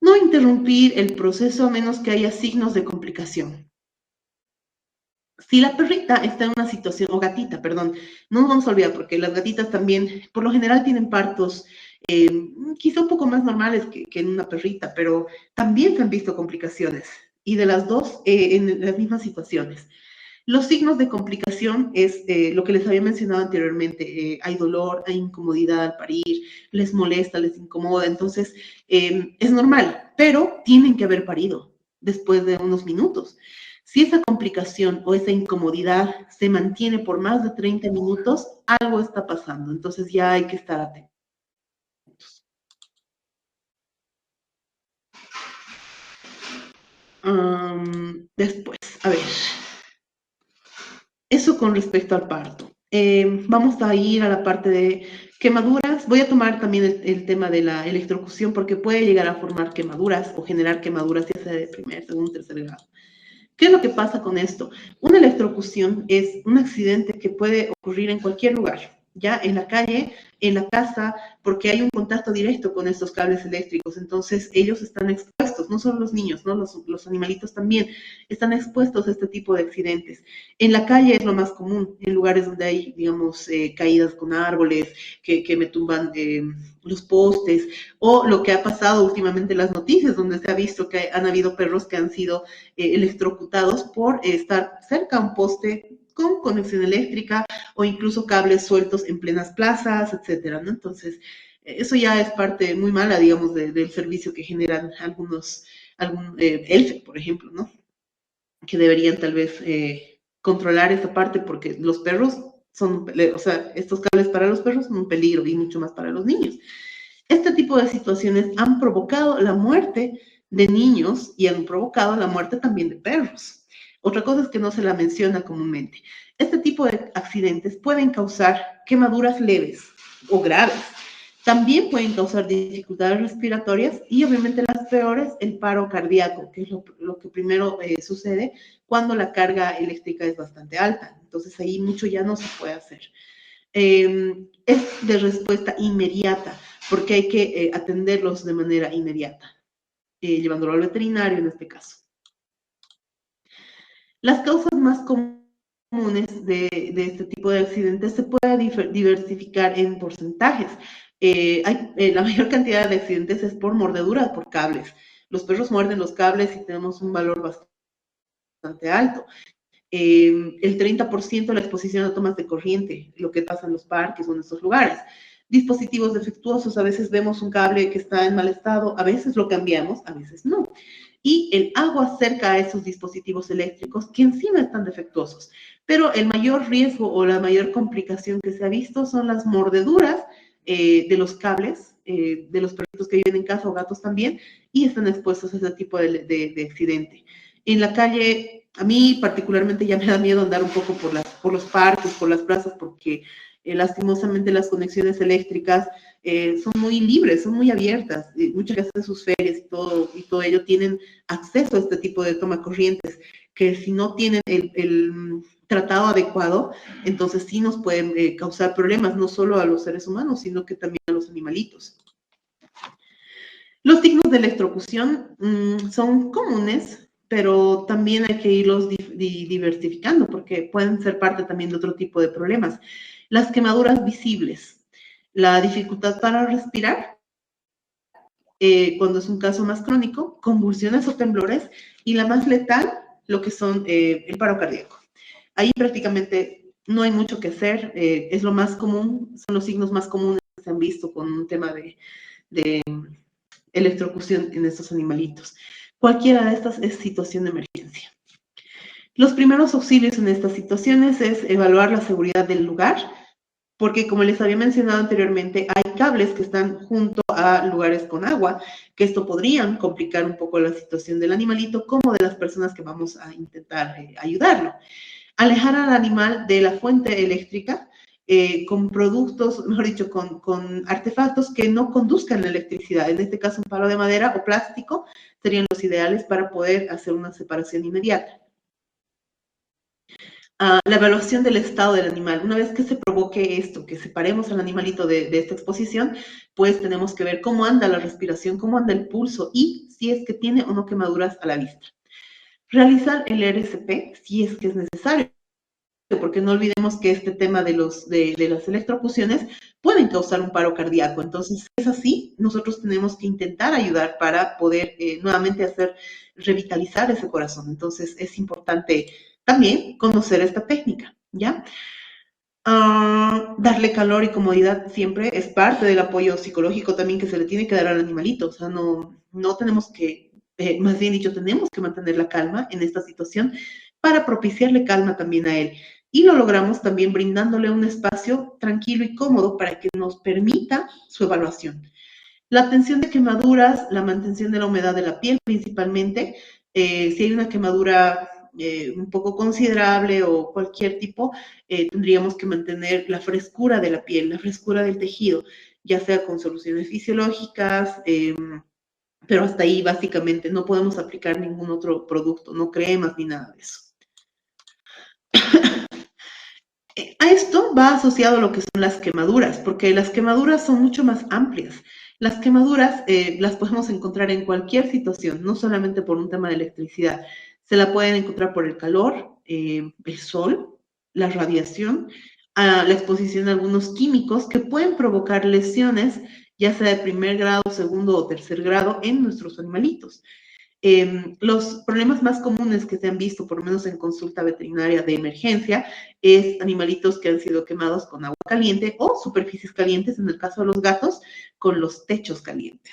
No interrumpir el proceso a menos que haya signos de complicación. Si la perrita está en una situación, o gatita, perdón, no nos vamos a olvidar porque las gatitas también, por lo general, tienen partos quizá un poco más normales que en una perrita, pero también se han visto complicaciones y de las dos en las mismas situaciones. Los signos de complicación es lo que les había mencionado anteriormente. Hay dolor, hay incomodidad al parir, les molesta, les incomoda. Entonces, es normal, pero tienen que haber parido después de unos minutos. Si esa complicación o esa incomodidad se mantiene por más de 30 minutos, algo está pasando. Entonces, ya hay que estar atentos. Después, a ver. Eso con respecto al parto. Vamos a ir a la parte de quemaduras. Voy a tomar también el tema de la electrocución porque puede llegar a formar quemaduras o generar quemaduras, ya sea de primer, segundo, tercer grado. ¿Qué es lo que pasa con esto? Una electrocución es un accidente que puede ocurrir en cualquier lugar, ya en la calle, en la casa, porque hay un contacto directo con estos cables eléctricos. Entonces, ellos están expuestos, no solo los niños, ¿no? Los animalitos también están expuestos a este tipo de accidentes. En la calle es lo más común, en lugares donde hay, digamos, caídas con árboles, que me tumban los postes, o lo que ha pasado últimamente en las noticias, donde se ha visto que han habido perros que han sido electrocutados por estar cerca a un poste con conexión eléctrica o incluso cables sueltos en plenas plazas, etcétera, ¿no? Entonces, eso ya es parte muy mala, digamos, del servicio que generan ELFE, por ejemplo, ¿no? Que deberían tal vez controlar esa parte porque los perros son, o sea, estos cables para los perros son un peligro y mucho más para los niños. Este tipo de situaciones han provocado la muerte de niños y han provocado la muerte también de perros. Otra cosa es que no se la menciona comúnmente. Este tipo de accidentes pueden causar quemaduras leves o graves. También pueden causar dificultades respiratorias y obviamente las peores, el paro cardíaco, que es lo que primero sucede cuando la carga eléctrica es bastante alta. Entonces ahí mucho ya no se puede hacer. Es de respuesta inmediata, porque hay que atenderlos de manera inmediata, llevándolo al veterinario en este caso. Las causas más comunes de este tipo de accidentes se puede diversificar en porcentajes. La mayor cantidad de accidentes es por mordedura, por cables. Los perros muerden los cables y tenemos un valor bastante alto. El 30% de la exposición a tomas de corriente, lo que pasa en los parques o en estos lugares. Dispositivos defectuosos, a veces vemos un cable que está en mal estado, a veces lo cambiamos, a veces no. Y el agua cerca a esos dispositivos eléctricos que encima están defectuosos. Pero el mayor riesgo o la mayor complicación que se ha visto son las mordeduras de los cables, de los perritos que viven en casa o gatos también, y están expuestos a ese tipo de accidente. En la calle, a mí particularmente ya me da miedo andar un poco por los parques, por las plazas, porque lastimosamente las conexiones eléctricas son muy libres, son muy abiertas. Muchas veces sus ferias y todo ello tienen acceso a este tipo de tomacorrientes que si no tienen el tratado adecuado, entonces sí nos pueden causar problemas, no solo a los seres humanos, sino que también a los animalitos. Los signos de electrocución son comunes, pero también hay que irlos diversificando porque pueden ser parte también de otro tipo de problemas. Las quemaduras visibles, la dificultad para respirar, cuando es un caso más crónico, convulsiones o temblores, y la más letal, lo que son el paro cardíaco. Ahí prácticamente no hay mucho que hacer, es lo más común, son los signos más comunes que se han visto con un tema de electrocución en estos animalitos. Cualquiera de estas es situación de emergencia. Los primeros auxilios en estas situaciones es evaluar la seguridad del lugar, porque como les había mencionado anteriormente, hay cables que están junto a lugares con agua, que esto podrían complicar un poco la situación del animalito, como de las personas que vamos a intentar ayudarlo. Alejar al animal de la fuente eléctrica con productos, mejor dicho, con artefactos que no conduzcan la electricidad. En este caso, un palo de madera o plástico serían los ideales para poder hacer una separación inmediata. La evaluación del estado del animal. Una vez que se provoque esto, que separemos al animalito de esta exposición, pues tenemos que ver cómo anda la respiración, cómo anda el pulso y si es que tiene o no quemaduras a la vista. Realizar el RCP si es que es necesario, porque no olvidemos que este tema de las electrocuciones pueden causar un paro cardíaco. Entonces, si es así, nosotros tenemos que intentar ayudar para poder nuevamente revitalizar ese corazón. Entonces, es importante también conocer esta técnica, ¿ya? Darle calor y comodidad siempre es parte del apoyo psicológico también que se le tiene que dar al animalito. O sea, no tenemos que, más bien dicho, tenemos que mantener la calma en esta situación para propiciarle calma también a él. Y lo logramos también brindándole un espacio tranquilo y cómodo para que nos permita su evaluación. La atención de quemaduras, la mantención de la humedad de la piel principalmente. Si hay una quemadura un poco considerable o cualquier tipo, tendríamos que mantener la frescura de la piel, la frescura del tejido, ya sea con soluciones fisiológicas, pero hasta ahí básicamente no podemos aplicar ningún otro producto, no cremas ni nada de eso. A esto va asociado lo que son las quemaduras, porque las quemaduras son mucho más amplias. Las quemaduras las podemos encontrar en cualquier situación, no solamente por un tema de electricidad. Se la pueden encontrar por el calor, el sol, la radiación, la exposición a algunos químicos que pueden provocar lesiones, ya sea de primer grado, segundo o tercer grado, en nuestros animalitos. Los problemas más comunes que se han visto, por lo menos en consulta veterinaria de emergencia, es animalitos que han sido quemados con agua caliente o superficies calientes, en el caso de los gatos, con los techos calientes.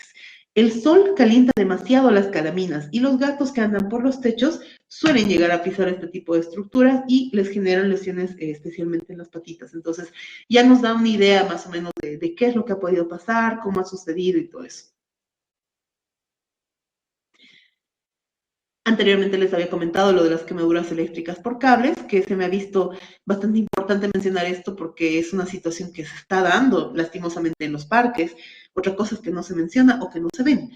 El sol calienta demasiado las calaminas y los gatos que andan por los techos suelen llegar a pisar este tipo de estructuras y les generan lesiones especialmente en las patitas. Entonces, ya nos da una idea más o menos de qué es lo que ha podido pasar, cómo ha sucedido y todo eso. Anteriormente les había comentado lo de las quemaduras eléctricas por cables, que se me ha visto bastante importante mencionar esto porque es una situación que se está dando lastimosamente en los parques. Otra cosa es que no se menciona o que no se ven.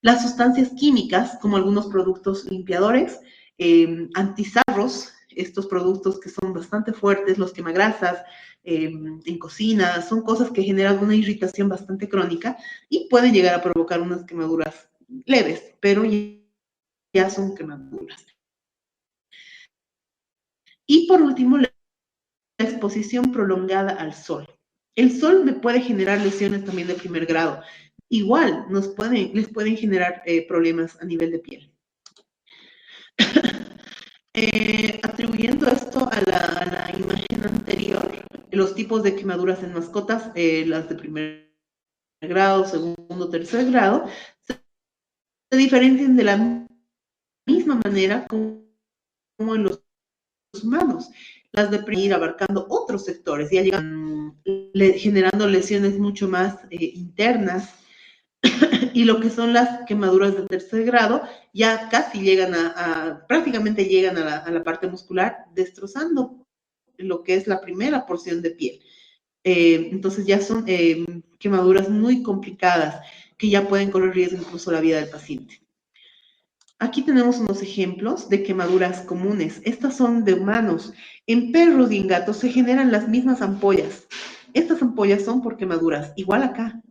Las sustancias químicas, como algunos productos limpiadores, antizarros, estos productos que son bastante fuertes, los quemagrasas, en cocina, son cosas que generan una irritación bastante crónica y pueden llegar a provocar unas quemaduras leves, pero ya son quemaduras. Y por último, la exposición prolongada al sol. El sol me puede generar lesiones también de primer grado. Igual les pueden generar problemas a nivel de piel. Atribuyendo esto a la imagen anterior, los tipos de quemaduras en mascotas, las de primer grado, segundo, tercer grado, se diferencian de la misma manera como en los humanos. Las de ir abarcando otros sectores, ya llegan generando lesiones mucho más internas, y lo que son las quemaduras de tercer grado ya casi llegan prácticamente llegan a la parte muscular, destrozando lo que es la primera porción de piel. Entonces ya son quemaduras muy complicadas que ya pueden correr riesgo incluso la vida del paciente. Aquí tenemos unos ejemplos de quemaduras comunes. Estas son de humanos. En perros y en gatos se generan las mismas ampollas. Estas ampollas son por quemaduras, igual acá.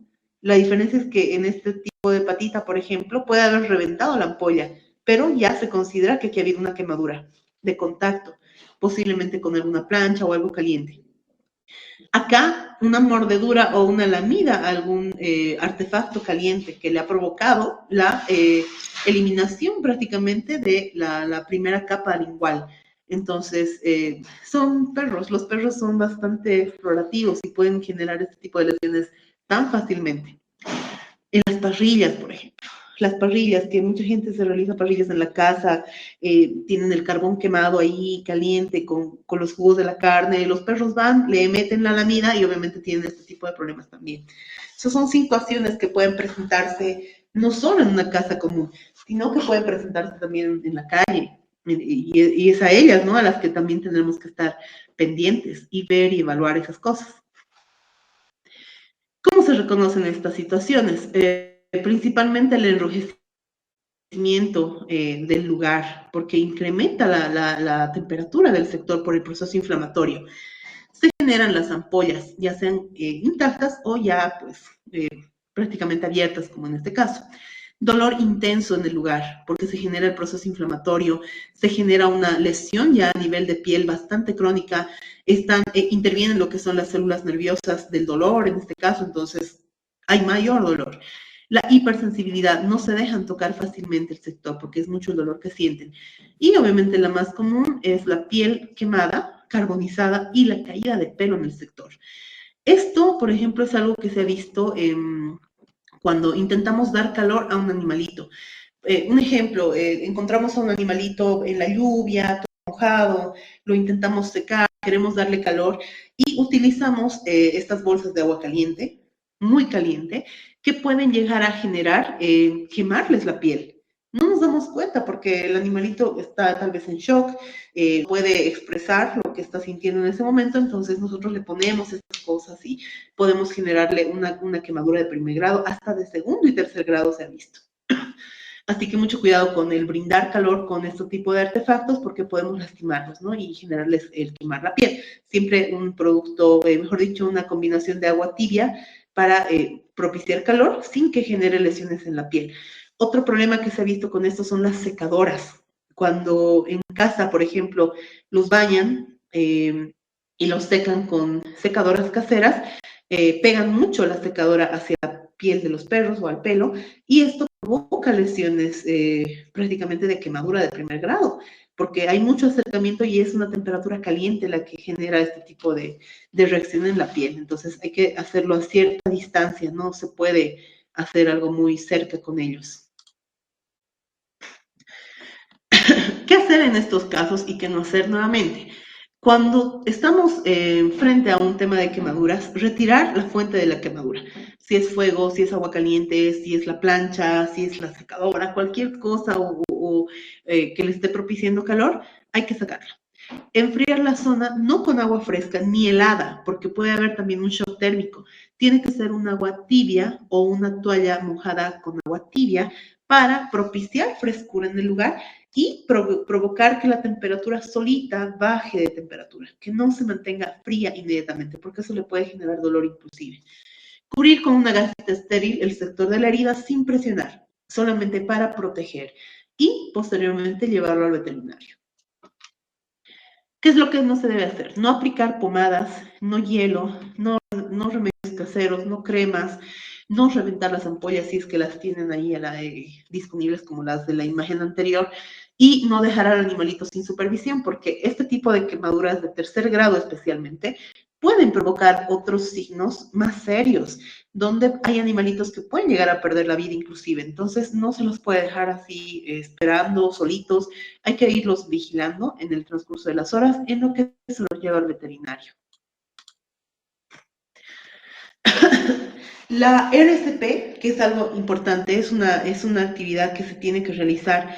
La diferencia es que en este tipo de patita, por ejemplo, puede haber reventado la ampolla, pero ya se considera que aquí ha habido una quemadura de contacto, posiblemente con alguna plancha o algo caliente. Acá, una mordedura o una lamida a algún artefacto caliente que le ha provocado la eliminación prácticamente de la primera capa lingual. Entonces, son perros. Los perros son bastante explorativos y pueden generar este tipo de lesiones tan fácilmente. En las parrillas, por ejemplo. Las parrillas, que mucha gente se realiza parrillas en la casa, tienen el carbón quemado ahí caliente con los jugos de la carne, los perros van, le meten la lamida y obviamente tienen este tipo de problemas también. Esas son situaciones que pueden presentarse no solo en una casa común, sino que pueden presentarse también en la calle. Y es a ellas, ¿no? A las que también tenemos que estar pendientes y ver y evaluar esas cosas. ¿Cómo se reconocen estas situaciones? Principalmente el enrojecimiento del lugar, porque incrementa la temperatura del sector por el proceso inflamatorio. Se generan las ampollas, ya sean intactas o ya pues prácticamente abiertas, como en este caso. Dolor intenso en el lugar, porque se genera el proceso inflamatorio, se genera una lesión ya a nivel de piel bastante crónica, intervienen lo que son las células nerviosas del dolor, en este caso, entonces hay mayor dolor. La hipersensibilidad, no se dejan tocar fácilmente el sector porque es mucho el dolor que sienten. Y obviamente la más común es la piel quemada, carbonizada y la caída de pelo en el sector. Esto, por ejemplo, es algo que se ha visto cuando intentamos dar calor a un animalito. Un ejemplo, encontramos a un animalito en la lluvia, todo mojado, lo intentamos secar, queremos darle calor y utilizamos estas bolsas de agua caliente, muy caliente, que pueden llegar a generar, quemarles la piel. No nos damos cuenta porque el animalito está tal vez en shock, puede expresar lo que está sintiendo en ese momento, entonces nosotros le ponemos estas cosas y podemos generarle una quemadura de primer grado, hasta de segundo y tercer grado se ha visto. Así que mucho cuidado con el brindar calor con este tipo de artefactos porque podemos lastimarlos, ¿no? Y generarles el quemar la piel. Siempre un producto, mejor dicho, una combinación de agua tibia para propiciar calor sin que genere lesiones en la piel. Otro problema que se ha visto con esto son las secadoras. Cuando en casa, por ejemplo, los bañan y los secan con secadoras caseras, pegan mucho la secadora hacia la piel de los perros o al pelo y esto provoca lesiones prácticamente de quemadura de primer grado, porque hay mucho acercamiento y es una temperatura caliente la que genera este tipo de reacción en la piel. Entonces hay que hacerlo a cierta distancia, no se puede hacer algo muy cerca con ellos. ¿Qué hacer en estos casos y qué no hacer nuevamente? Cuando estamos frente a un tema de quemaduras, retirar la fuente de la quemadura. Si es fuego, si es agua caliente, si es la plancha, si es la secadora, cualquier cosa que le esté propiciando calor, hay que sacarla. Enfriar la zona no con agua fresca ni helada, porque puede haber también un shock térmico. Tiene que ser un agua tibia o una toalla mojada con agua tibia para propiciar frescura en el lugar y provocar que la temperatura solita baje de temperatura, que no se mantenga fría inmediatamente, porque eso le puede generar dolor inclusive. Cubrir con una gasita estéril el sector de la herida sin presionar, solamente para proteger y posteriormente llevarlo al veterinario. ¿Qué es lo que no se debe hacer? No aplicar pomadas, no hielo, no remedios caseros, no cremas, no reventar las ampollas si es que las tienen ahí disponibles como las de la imagen anterior y no dejar al animalito sin supervisión porque este tipo de quemaduras de tercer grado especialmente pueden provocar otros signos más serios, donde hay animalitos que pueden llegar a perder la vida inclusive. Entonces no se los puede dejar así esperando solitos, hay que irlos vigilando en el transcurso de las horas en lo que se los lleva al veterinario. La RCP, que es algo importante, es una actividad que se tiene que realizar.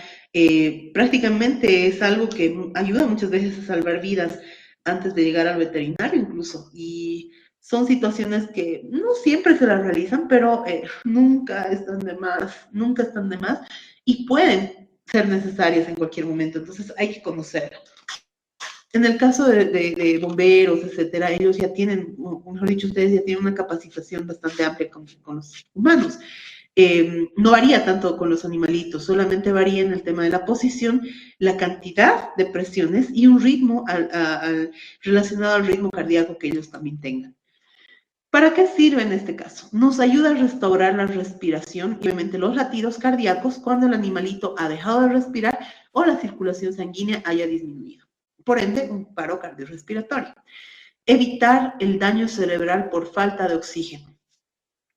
Prácticamente es algo que ayuda muchas veces a salvar vidas antes de llegar al veterinario incluso. Y son situaciones que no siempre se las realizan, pero nunca están de más, nunca están de más y pueden ser necesarias en cualquier momento, entonces hay que conocerlas. En el caso de bomberos, etcétera, ellos ya tienen, o mejor dicho, ustedes ya tienen una capacitación bastante amplia con los humanos. No varía tanto con los animalitos, solamente varía en el tema de la posición, la cantidad de presiones y un ritmo relacionado al ritmo cardíaco que ellos también tengan. ¿Para qué sirve en este caso? Nos ayuda a restaurar la respiración y obviamente los latidos cardíacos cuando el animalito ha dejado de respirar o la circulación sanguínea haya disminuido. Por ende, un paro cardiorrespiratorio. Evitar el daño cerebral por falta de oxígeno.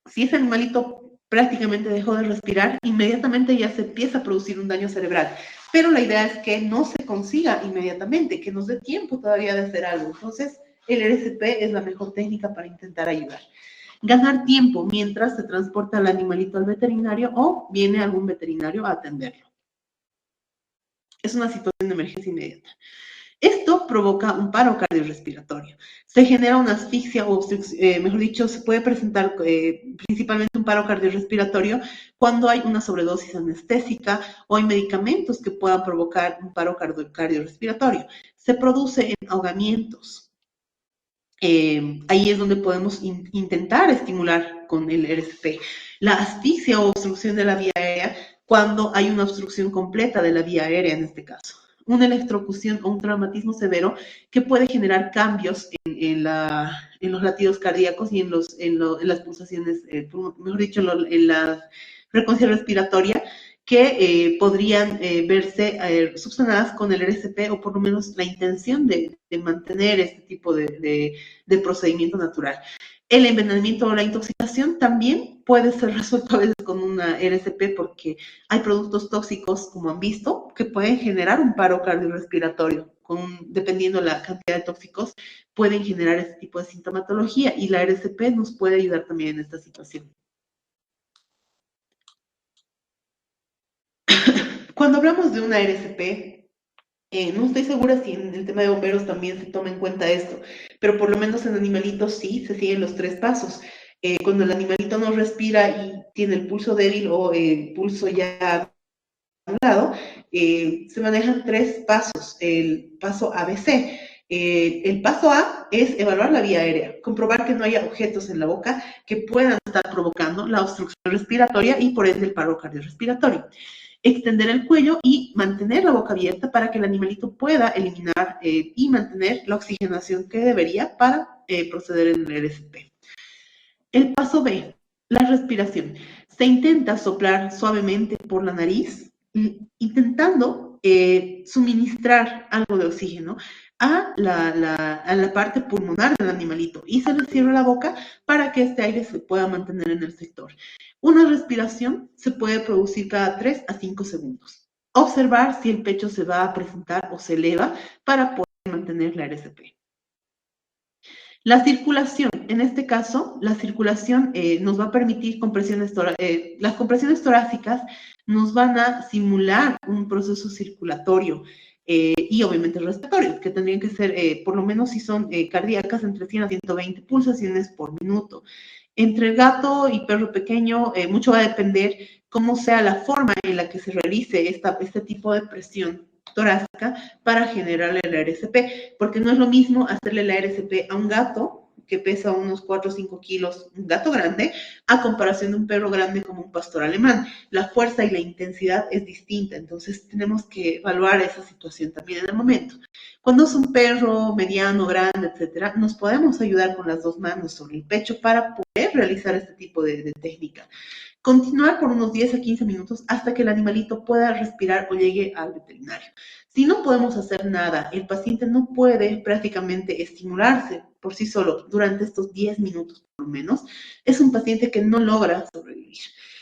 Si ese animalito prácticamente dejó de respirar, inmediatamente ya se empieza a producir un daño cerebral. Pero la idea es que no se consiga inmediatamente, que nos dé tiempo todavía de hacer algo. Entonces, el RSP es la mejor técnica para intentar ayudar. Ganar tiempo mientras se transporta al animalito al veterinario o viene algún veterinario a atenderlo. Es una situación de emergencia inmediata. Esto provoca un paro cardiorrespiratorio. Se genera una asfixia o obstrucción, mejor dicho, se puede presentar principalmente un paro cardiorrespiratorio cuando hay una sobredosis anestésica o hay medicamentos que puedan provocar un paro cardiorrespiratorio. Se produce en ahogamientos. Ahí es donde podemos intentar estimular con el RSP. La asfixia o obstrucción de la vía aérea cuando hay una obstrucción completa de la vía aérea en este caso. Una electrocución o un traumatismo severo que puede generar cambios en los latidos cardíacos y en las pulsaciones, mejor dicho, en la frecuencia respiratoria, que podrían verse subsanadas con el RSP o por lo menos la intención de mantener este tipo de procedimiento natural. El envenenamiento o la intoxicación también puede ser resuelto a veces con una RSP porque hay productos tóxicos, como han visto, que pueden generar un paro cardiorrespiratorio. Dependiendo la cantidad de tóxicos, pueden generar este tipo de sintomatología y la RSP nos puede ayudar también en esta situación. Cuando hablamos de una RSP, no estoy segura si en el tema de bomberos también se toma en cuenta esto, pero por lo menos en animalitos sí se siguen los 3 pasos. Cuando el animalito no respira y tiene el pulso débil o el pulso ya anulado, se manejan 3 pasos. El paso ABC. El paso A es evaluar la vía aérea, comprobar que no haya objetos en la boca que puedan estar provocando la obstrucción respiratoria y por ende el paro cardiorrespiratorio. Extender el cuello y mantener la boca abierta para que el animalito pueda eliminar y mantener la oxigenación que debería para proceder en el RSP. El paso B, la respiración. Se intenta soplar suavemente por la nariz, intentando suministrar algo de oxígeno a la parte pulmonar del animalito y se le cierra la boca para que este aire se pueda mantener en el sector. Una respiración se puede producir cada 3 a 5 segundos. Observar si el pecho se va a presentar o se eleva para poder mantener la RSP. La circulación, en este caso, la circulación nos va a permitir las compresiones torácicas nos van a simular un proceso circulatorio y obviamente respiratorio, que tendrían que ser, por lo menos si son cardíacas, entre 100 a 120 pulsaciones por minuto. Entre el gato y perro pequeño, mucho va a depender cómo sea la forma en la que se realice este tipo de presión torácica para generarle la RSP, porque no es lo mismo hacerle la RSP a un gato que pesa unos 4 o 5 kilos, un gato grande, a comparación de un perro grande como un pastor alemán. La fuerza y la intensidad es distinta, entonces tenemos que evaluar esa situación también en el momento. Cuando es un perro mediano, grande, etcétera, nos podemos ayudar con las 2 manos sobre el pecho para poder realizar este tipo de técnica. Continuar por unos 10 a 15 minutos hasta que el animalito pueda respirar o llegue al veterinario. Si no podemos hacer nada, el paciente no puede prácticamente estimularse por sí solo durante estos 10 minutos por lo menos, es un paciente que no logra sobrevivir.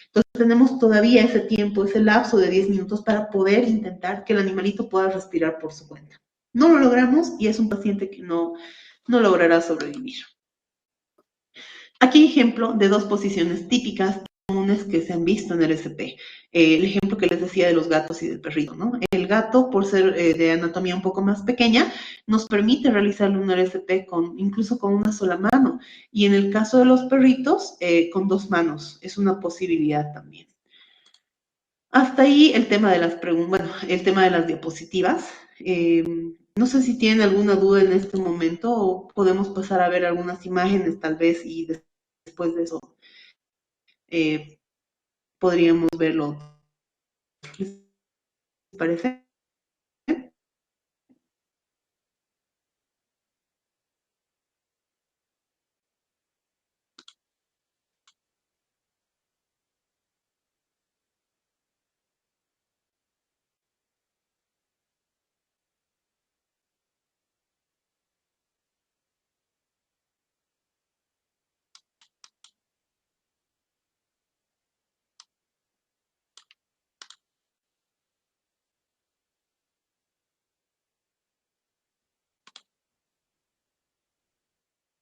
Entonces tenemos todavía ese tiempo, ese lapso de 10 minutos para poder intentar que el animalito pueda respirar por su cuenta. No lo logramos y es un paciente que no logrará sobrevivir. Aquí hay ejemplo de 2 posiciones típicas comunes que se han visto en el RSP. El ejemplo que les decía de los gatos y del perrito, ¿no? El gato, por ser de anatomía un poco más pequeña, nos permite realizar un RSP incluso con una sola mano. Y en el caso de los perritos, con 2 manos. Es una posibilidad también. Hasta ahí el tema de las preguntas, bueno, el tema de las diapositivas. No sé si tienen alguna duda en este momento o podemos pasar a ver algunas imágenes tal vez y después de eso eh, podríamos verlo. ¿Les parece?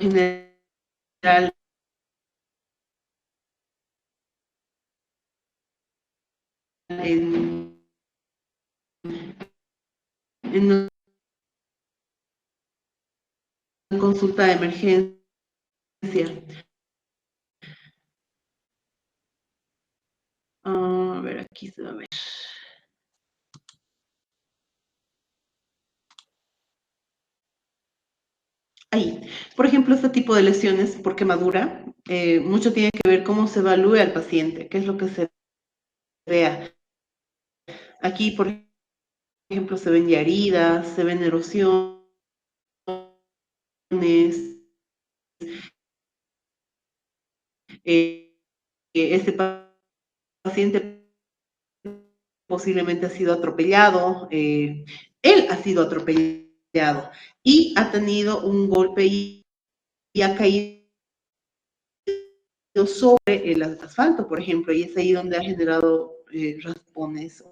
En general, en una consulta de emergencia. A ver, aquí se va a ver. Ahí. Por ejemplo, este tipo de lesiones por quemadura, mucho tiene que ver cómo se evalúe al paciente, qué es lo que se vea. Aquí, por ejemplo, se ven ya heridas, se ven erosiones, este paciente posiblemente ha sido atropellado, él ha sido atropellado y ha tenido un golpe y ha caído sobre el asfalto, por ejemplo, y es ahí donde ha generado raspones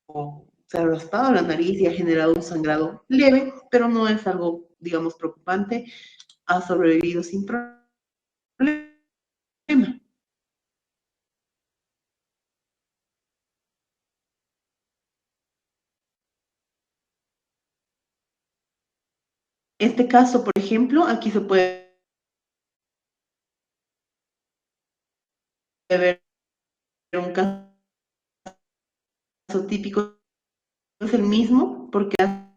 o se ha raspado la nariz y ha generado un sangrado leve, pero no es algo, digamos, preocupante. Ha sobrevivido sin problema. Este caso, por ejemplo, aquí se puede ver un caso típico, es el mismo, porque ha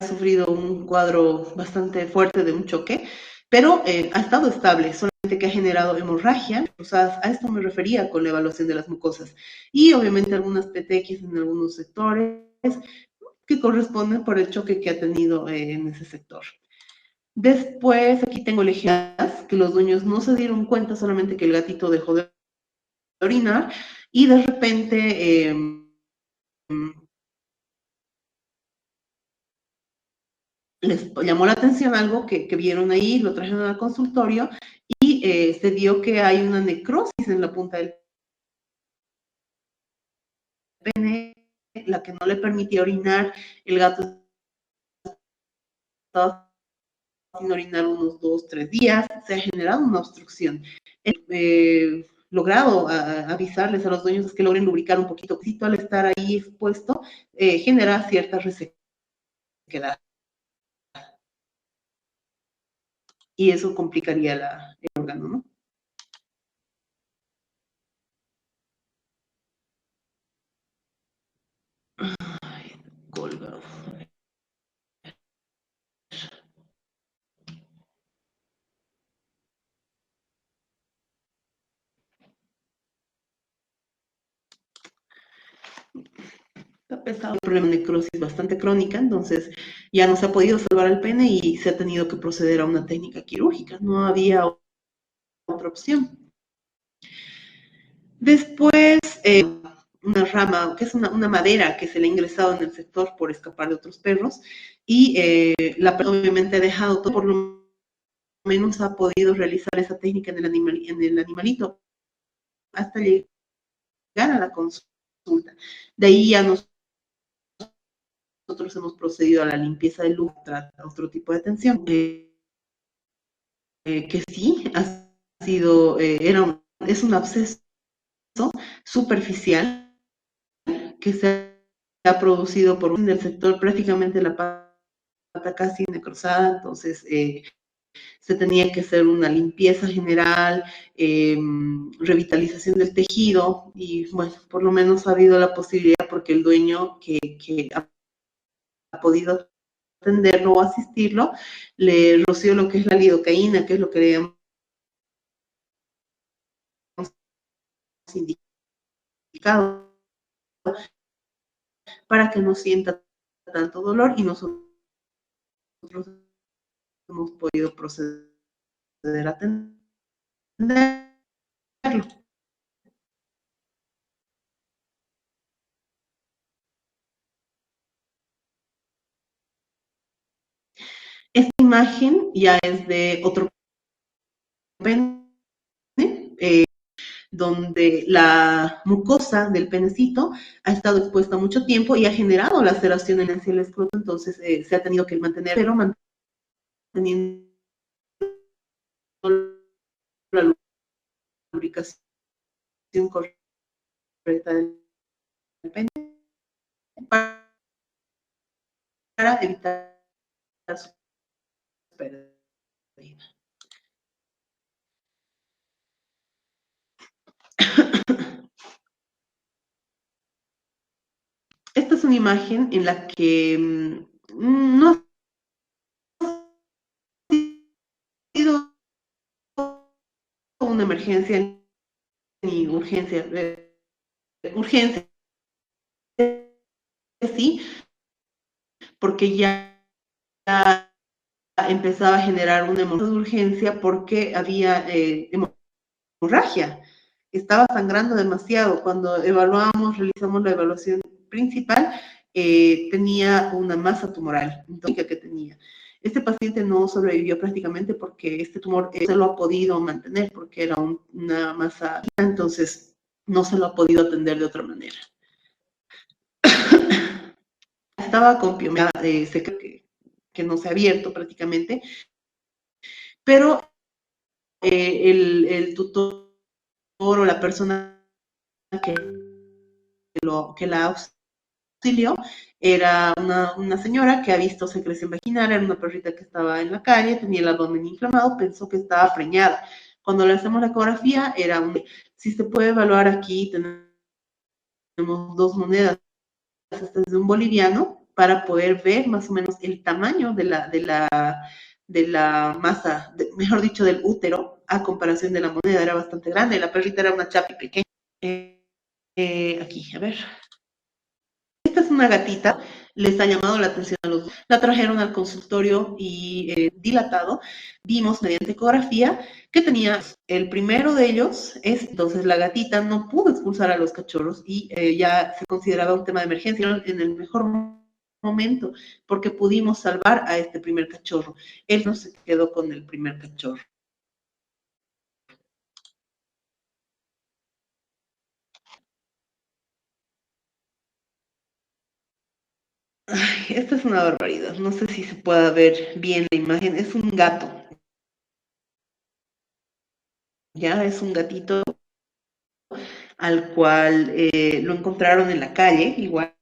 sufrido un cuadro bastante fuerte de un choque, pero ha estado estable, solamente que ha generado hemorragia. O sea, a esto me refería con la evaluación de las mucosas. Y obviamente algunas petequias en algunos sectores que corresponden por el choque que ha tenido en ese sector. Después, aquí tengo lesiones que los dueños no se dieron cuenta, solamente que el gatito dejó de orinar y de repente les llamó la atención algo que vieron ahí, lo trajeron al consultorio y se dio que hay una necrosis en la punta del pene, la que no le permitía orinar. El gato estaba sin orinar unos 2, 3 días, se ha generado una obstrucción. Logrado avisarles a los dueños es que logren lubricar un poquito al estar ahí expuesto, genera cierta resequedad. Y eso complicaría el órgano, ¿no? Ay, colgado. Está pesado, un problema de necrosis bastante crónica, entonces ya no se ha podido salvar el pene y se ha tenido que proceder a una técnica quirúrgica. No había otra opción. Después, una rama, que es una madera que se le ha ingresado en el sector por escapar de otros perros, y obviamente ha dejado todo, por lo menos ha podido realizar esa técnica en el animalito hasta llegar a la consulta. De ahí ya nosotros hemos procedido a la limpieza del lugar, a otro tipo de atención, que sí ha sido, es un absceso superficial que se ha producido por un del sector, prácticamente la pata casi necrosada, entonces se tenía que hacer una limpieza general, revitalización del tejido y bueno, por lo menos ha habido la posibilidad porque el dueño que ha podido atenderlo o asistirlo, le roció lo que es la lidocaína, que es lo que le hemos indicado, para que no sienta tanto dolor y nosotros hemos podido proceder a atenderlo. Esta imagen ya es de otro pene, donde la mucosa del penecito ha estado expuesta mucho tiempo y ha generado laceración en el escroto, entonces se ha tenido que mantener, pero manteniendo la lubricación correcta del pene para evitar su pérdida. Esta es una imagen en la que no ha sido una emergencia ni urgencia. Urgencia, sí, porque ya empezaba a generar una hemorragia de urgencia porque había hemorragia. Estaba sangrando demasiado. Cuando realizamos la evaluación principal, tenía una masa tumoral, entonces, que tenía. Este paciente no sobrevivió prácticamente porque este tumor se lo ha podido mantener porque era una masa, entonces no se lo ha podido atender de otra manera. Estaba con piomía seca que no se ha abierto prácticamente, pero el tutor o la persona que la auxilió era una señora que ha visto secreción vaginal, era una perrita que estaba en la calle, tenía el abdomen inflamado, pensó que estaba preñada. Cuando le hacemos la ecografía, si se puede evaluar aquí, tenemos dos monedas, esta es de un boliviano, para poder ver más o menos el tamaño de la masa, mejor dicho, del útero, a comparación de la moneda, era bastante grande, la perrita era una chapi pequeña. Aquí, a ver. Esta es una gatita, les ha llamado la atención a los dos. La trajeron al consultorio y dilatado. Vimos mediante ecografía que tenía el primero de ellos, entonces la gatita no pudo expulsar a los cachorros y ya se consideraba un tema de emergencia en el mejor momento porque pudimos salvar a este primer cachorro. Él no se quedó con el primer cachorro. Ay, esta es una barbaridad. No sé si se pueda ver bien la imagen. Es un gato. Ya es un gatito al cual lo encontraron en la calle, igual.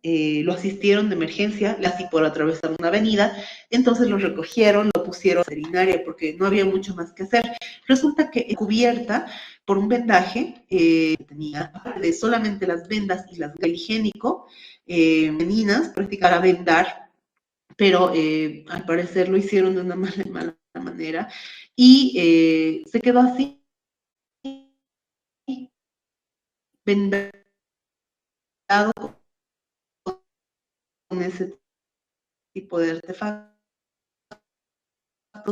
Lo asistieron de emergencia, así por atravesar una avenida, entonces lo recogieron, lo pusieron a la veterinaria porque no había mucho más que hacer. Resulta que cubierta por un vendaje, tenía de solamente las vendas y las higiénico, femeninas, practicar a vendar, pero al parecer lo hicieron de una mala manera y se quedó así, vendado con ese tipo de artefactos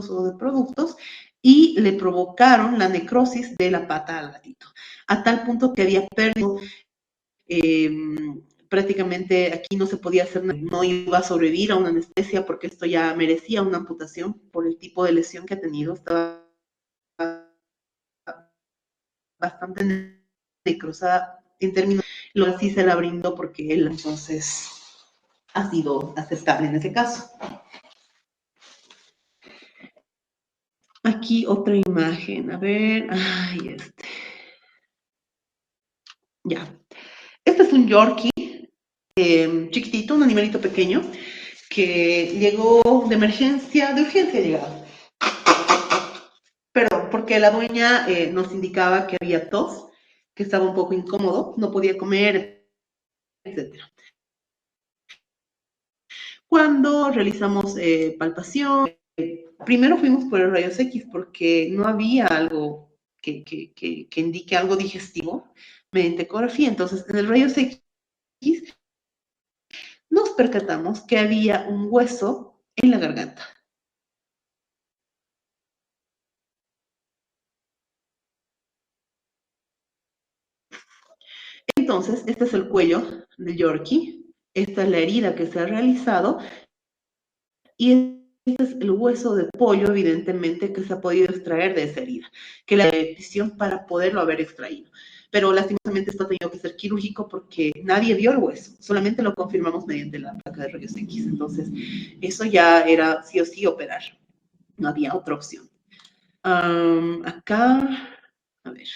o de productos y le provocaron la necrosis de la pata al gatito, a tal punto que había perdido prácticamente aquí no se podía hacer nada, no iba a sobrevivir a una anestesia porque esto ya merecía una amputación por el tipo de lesión que ha tenido, estaba bastante necrosada en términos, lo así se la brindó porque él entonces ha sido aceptable en ese caso. Aquí otra imagen, a ver, ay, ya. Este es un Yorkie chiquitito, un animalito pequeño, que llegó de emergencia, de urgencia llegado. Pero porque la dueña nos indicaba que había tos, que estaba un poco incómodo, no podía comer, etcétera. Cuando realizamos palpación, primero fuimos por el rayos X porque no había algo que indique algo digestivo mediante ecografía. Entonces, en el rayos X nos percatamos que había un hueso en la garganta. Entonces, este es el cuello del Yorkie, esta es la herida que se ha realizado y este es el hueso de pollo, evidentemente, que se ha podido extraer de esa herida, que la decisión para poderlo haber extraído. Pero lastimosamente esto ha tenido que ser quirúrgico porque nadie vio el hueso, solamente lo confirmamos mediante la placa de rayos X. Entonces, eso ya era sí o sí operar, no había otra opción. Acá, a ver,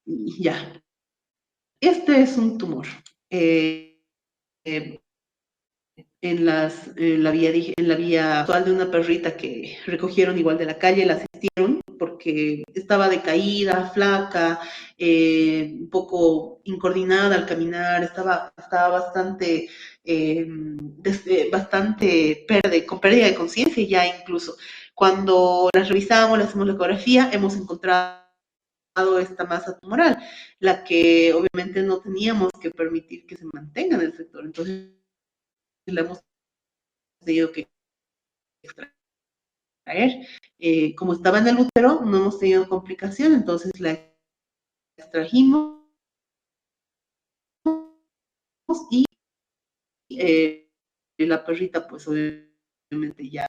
ya. Este es un tumor. En la vía actual de una perrita que recogieron igual de la calle, la asistieron porque estaba decaída, flaca, un poco incoordinada al caminar, estaba bastante, con pérdida de conciencia ya incluso. Cuando las revisamos, le hacemos la ecografía, hemos encontrado esta masa tumoral, la que obviamente no teníamos que permitir que se mantenga en el sector. Entonces, la hemos tenido que extraer. Como estaba en el útero, no hemos tenido complicación, entonces la extrajimos y la perrita, pues obviamente ya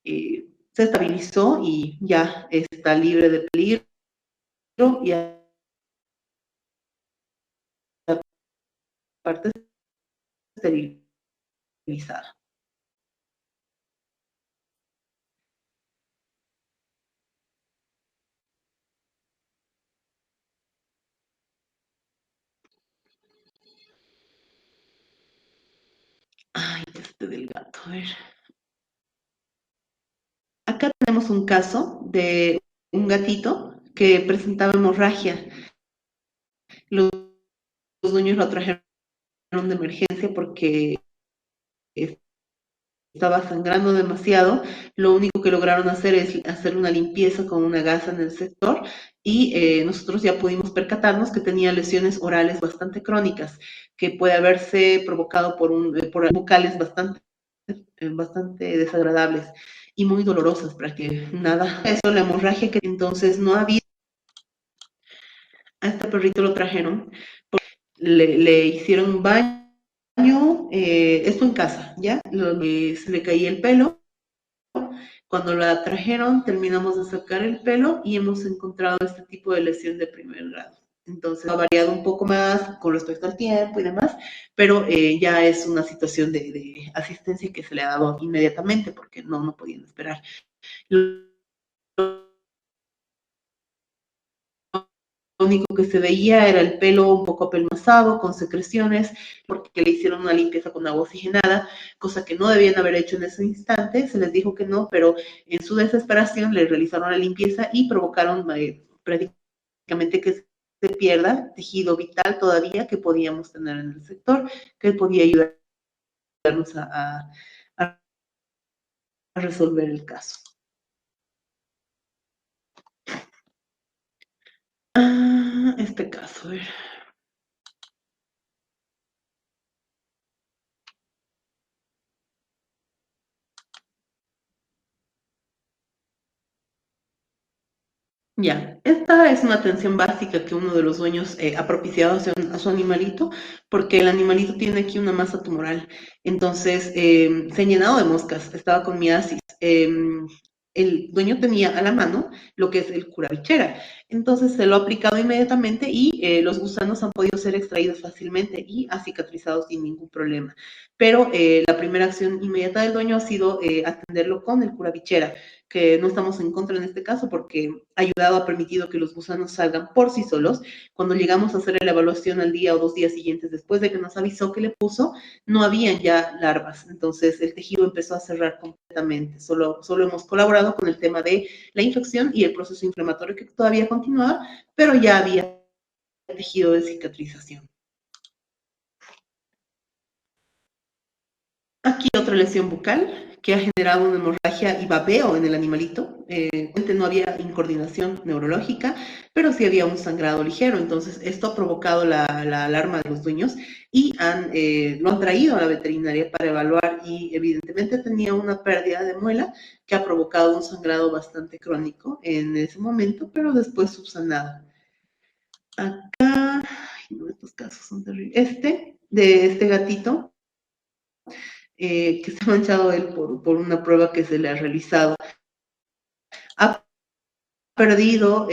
se estabilizó y ya está libre de peligro y aparte esterilizada. Ay, este del gato, a ver. Acá tenemos un caso de un gatito que presentaba hemorragia. Los dueños lo trajeron de emergencia porque estaba sangrando demasiado. Lo único que lograron hacer es hacer una limpieza con una gasa en el sector y nosotros ya pudimos percatarnos que tenía lesiones orales bastante crónicas, que puede haberse provocado por bucales bastante desagradables y muy dolorosas, para que nada, eso, la hemorragia que entonces no había. A este perrito lo trajeron, le hicieron un baño, esto en casa, ¿ya? Se le caía el pelo. Cuando la trajeron, terminamos de sacar el pelo y hemos encontrado este tipo de lesión de primer grado. Entonces, ha variado un poco más con respecto al tiempo y demás, pero ya es una situación de asistencia que se le ha dado inmediatamente porque no podían esperar. Lo único que se veía era el pelo un poco apelmazado, con secreciones, porque le hicieron una limpieza con agua oxigenada, cosa que no debían haber hecho en ese instante. Se les dijo que no, pero en su desesperación le realizaron la limpieza y provocaron prácticamente que se pierda tejido vital todavía que podíamos tener en el sector, que podía ayudarnos a resolver el caso. Este caso, a ver. Ya, esta es una atención básica que uno de los dueños ha propiciado a su animalito, porque el animalito tiene aquí una masa tumoral. Entonces, se ha llenado de moscas, estaba con miasis. El dueño tenía a la mano lo que es el curavichera. Entonces, se lo ha aplicado inmediatamente y los gusanos han podido ser extraídos fácilmente y ha cicatrizado sin ningún problema. Pero la primera acción inmediata del dueño ha sido atenderlo con el curavichera, que no estamos en contra en este caso porque ha permitido que los gusanos salgan por sí solos. Cuando llegamos a hacer la evaluación al día o 2 días siguientes después de que nos avisó que le puso, no habían ya larvas. Entonces el tejido empezó a cerrar completamente. Solo hemos colaborado con el tema de la infección y el proceso inflamatorio que todavía continuaba, pero ya había tejido de cicatrización. Aquí otra lesión bucal que ha generado una hemorragia y babeo en el animalito. No había incoordinación neurológica, pero sí había un sangrado ligero. Entonces, esto ha provocado la alarma de los dueños y lo han traído a la veterinaria para evaluar y evidentemente tenía una pérdida de muela que ha provocado un sangrado bastante crónico en ese momento, pero después subsanado. Acá, no, estos casos son terribles. De este gatito, que se ha manchado él por una prueba que se le ha realizado. Ha perdido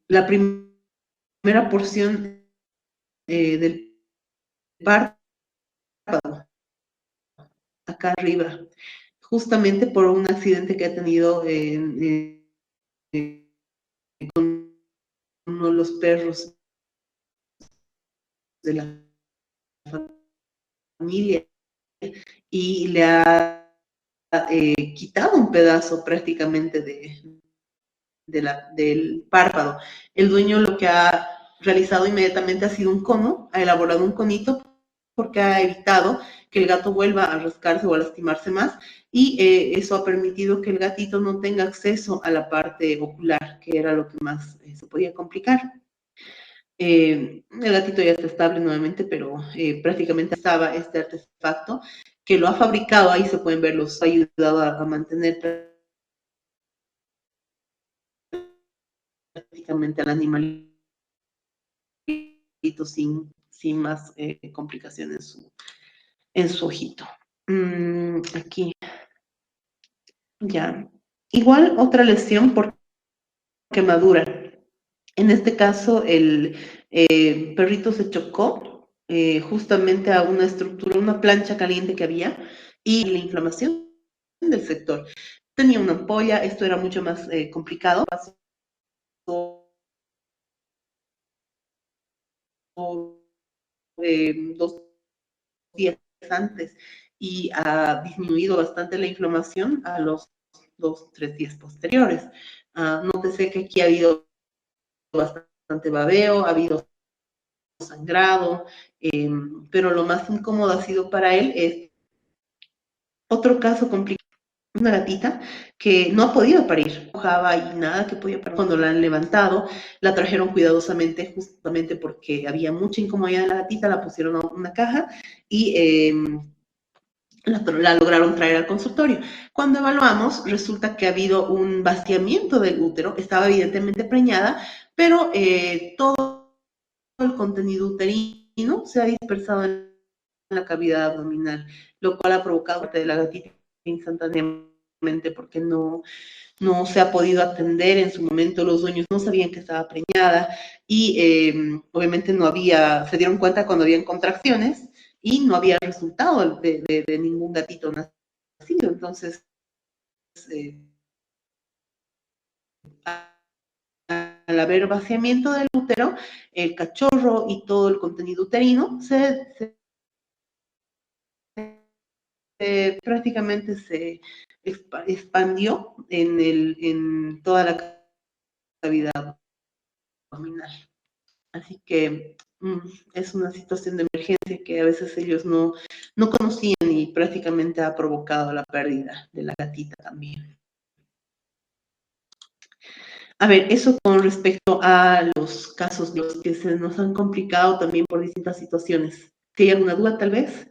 la primera porción del párpado, acá arriba, justamente por un accidente que ha tenido con uno de los perros de la familia y le ha quitado un pedazo prácticamente del párpado. El dueño lo que ha realizado inmediatamente ha sido un cono, ha elaborado un conito porque ha evitado que el gato vuelva a rascarse o a lastimarse más y eso ha permitido que el gatito no tenga acceso a la parte ocular, que era lo que más se podía complicar. El gatito ya está estable nuevamente, pero prácticamente estaba este artefacto que lo ha fabricado, ahí se pueden ver, los ha ayudado a mantener prácticamente al animalito sin más complicaciones en su ojito. Aquí, ya. Igual otra lesión por quemadura. En este caso, el perrito se chocó justamente a una estructura, una plancha caliente que había, y la inflamación del sector. Tenía una ampolla, esto era mucho más complicado. Pasó 2 días antes y ha disminuido bastante la inflamación a los 2-3 días posteriores. Nótese que aquí ha habido bastante babeo, ha habido sangrado, pero lo más incómodo ha sido para él es otro caso complicado. Una gatita que no ha podido parir, mojaba y nada que podía parir. Cuando la han levantado, la trajeron cuidadosamente, justamente porque había mucha incomodidad en la gatita, la pusieron en una caja y la lograron traer al consultorio. Cuando evaluamos, resulta que ha habido un vaciamiento del útero, estaba evidentemente preñada, pero todo el contenido uterino se ha dispersado en la cavidad abdominal, lo cual ha provocado muerte de la gatita instantáneamente porque no se ha podido atender en su momento, los dueños no sabían que estaba preñada y obviamente se dieron cuenta cuando habían contracciones y no había resultado de ningún gatito nacido. Entonces, al haber vaciamiento del útero, el cachorro y todo el contenido uterino prácticamente se expandió en toda la cavidad abdominal. Así que es una situación de emergencia que a veces ellos no conocían y prácticamente ha provocado la pérdida de la gatita también. A ver, eso con respecto a los casos los que se nos han complicado también por distintas situaciones. ¿Hay alguna duda tal vez?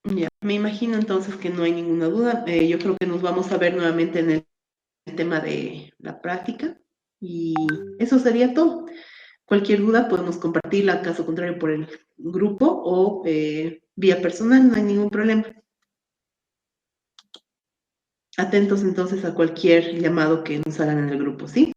Ya, me imagino entonces que no hay ninguna duda. Yo creo que nos vamos a ver nuevamente en el tema de la práctica y eso sería todo. Cualquier duda podemos compartirla, caso contrario, por el grupo o vía personal, no hay ningún problema. Atentos entonces a cualquier llamado que nos hagan en el grupo, ¿sí?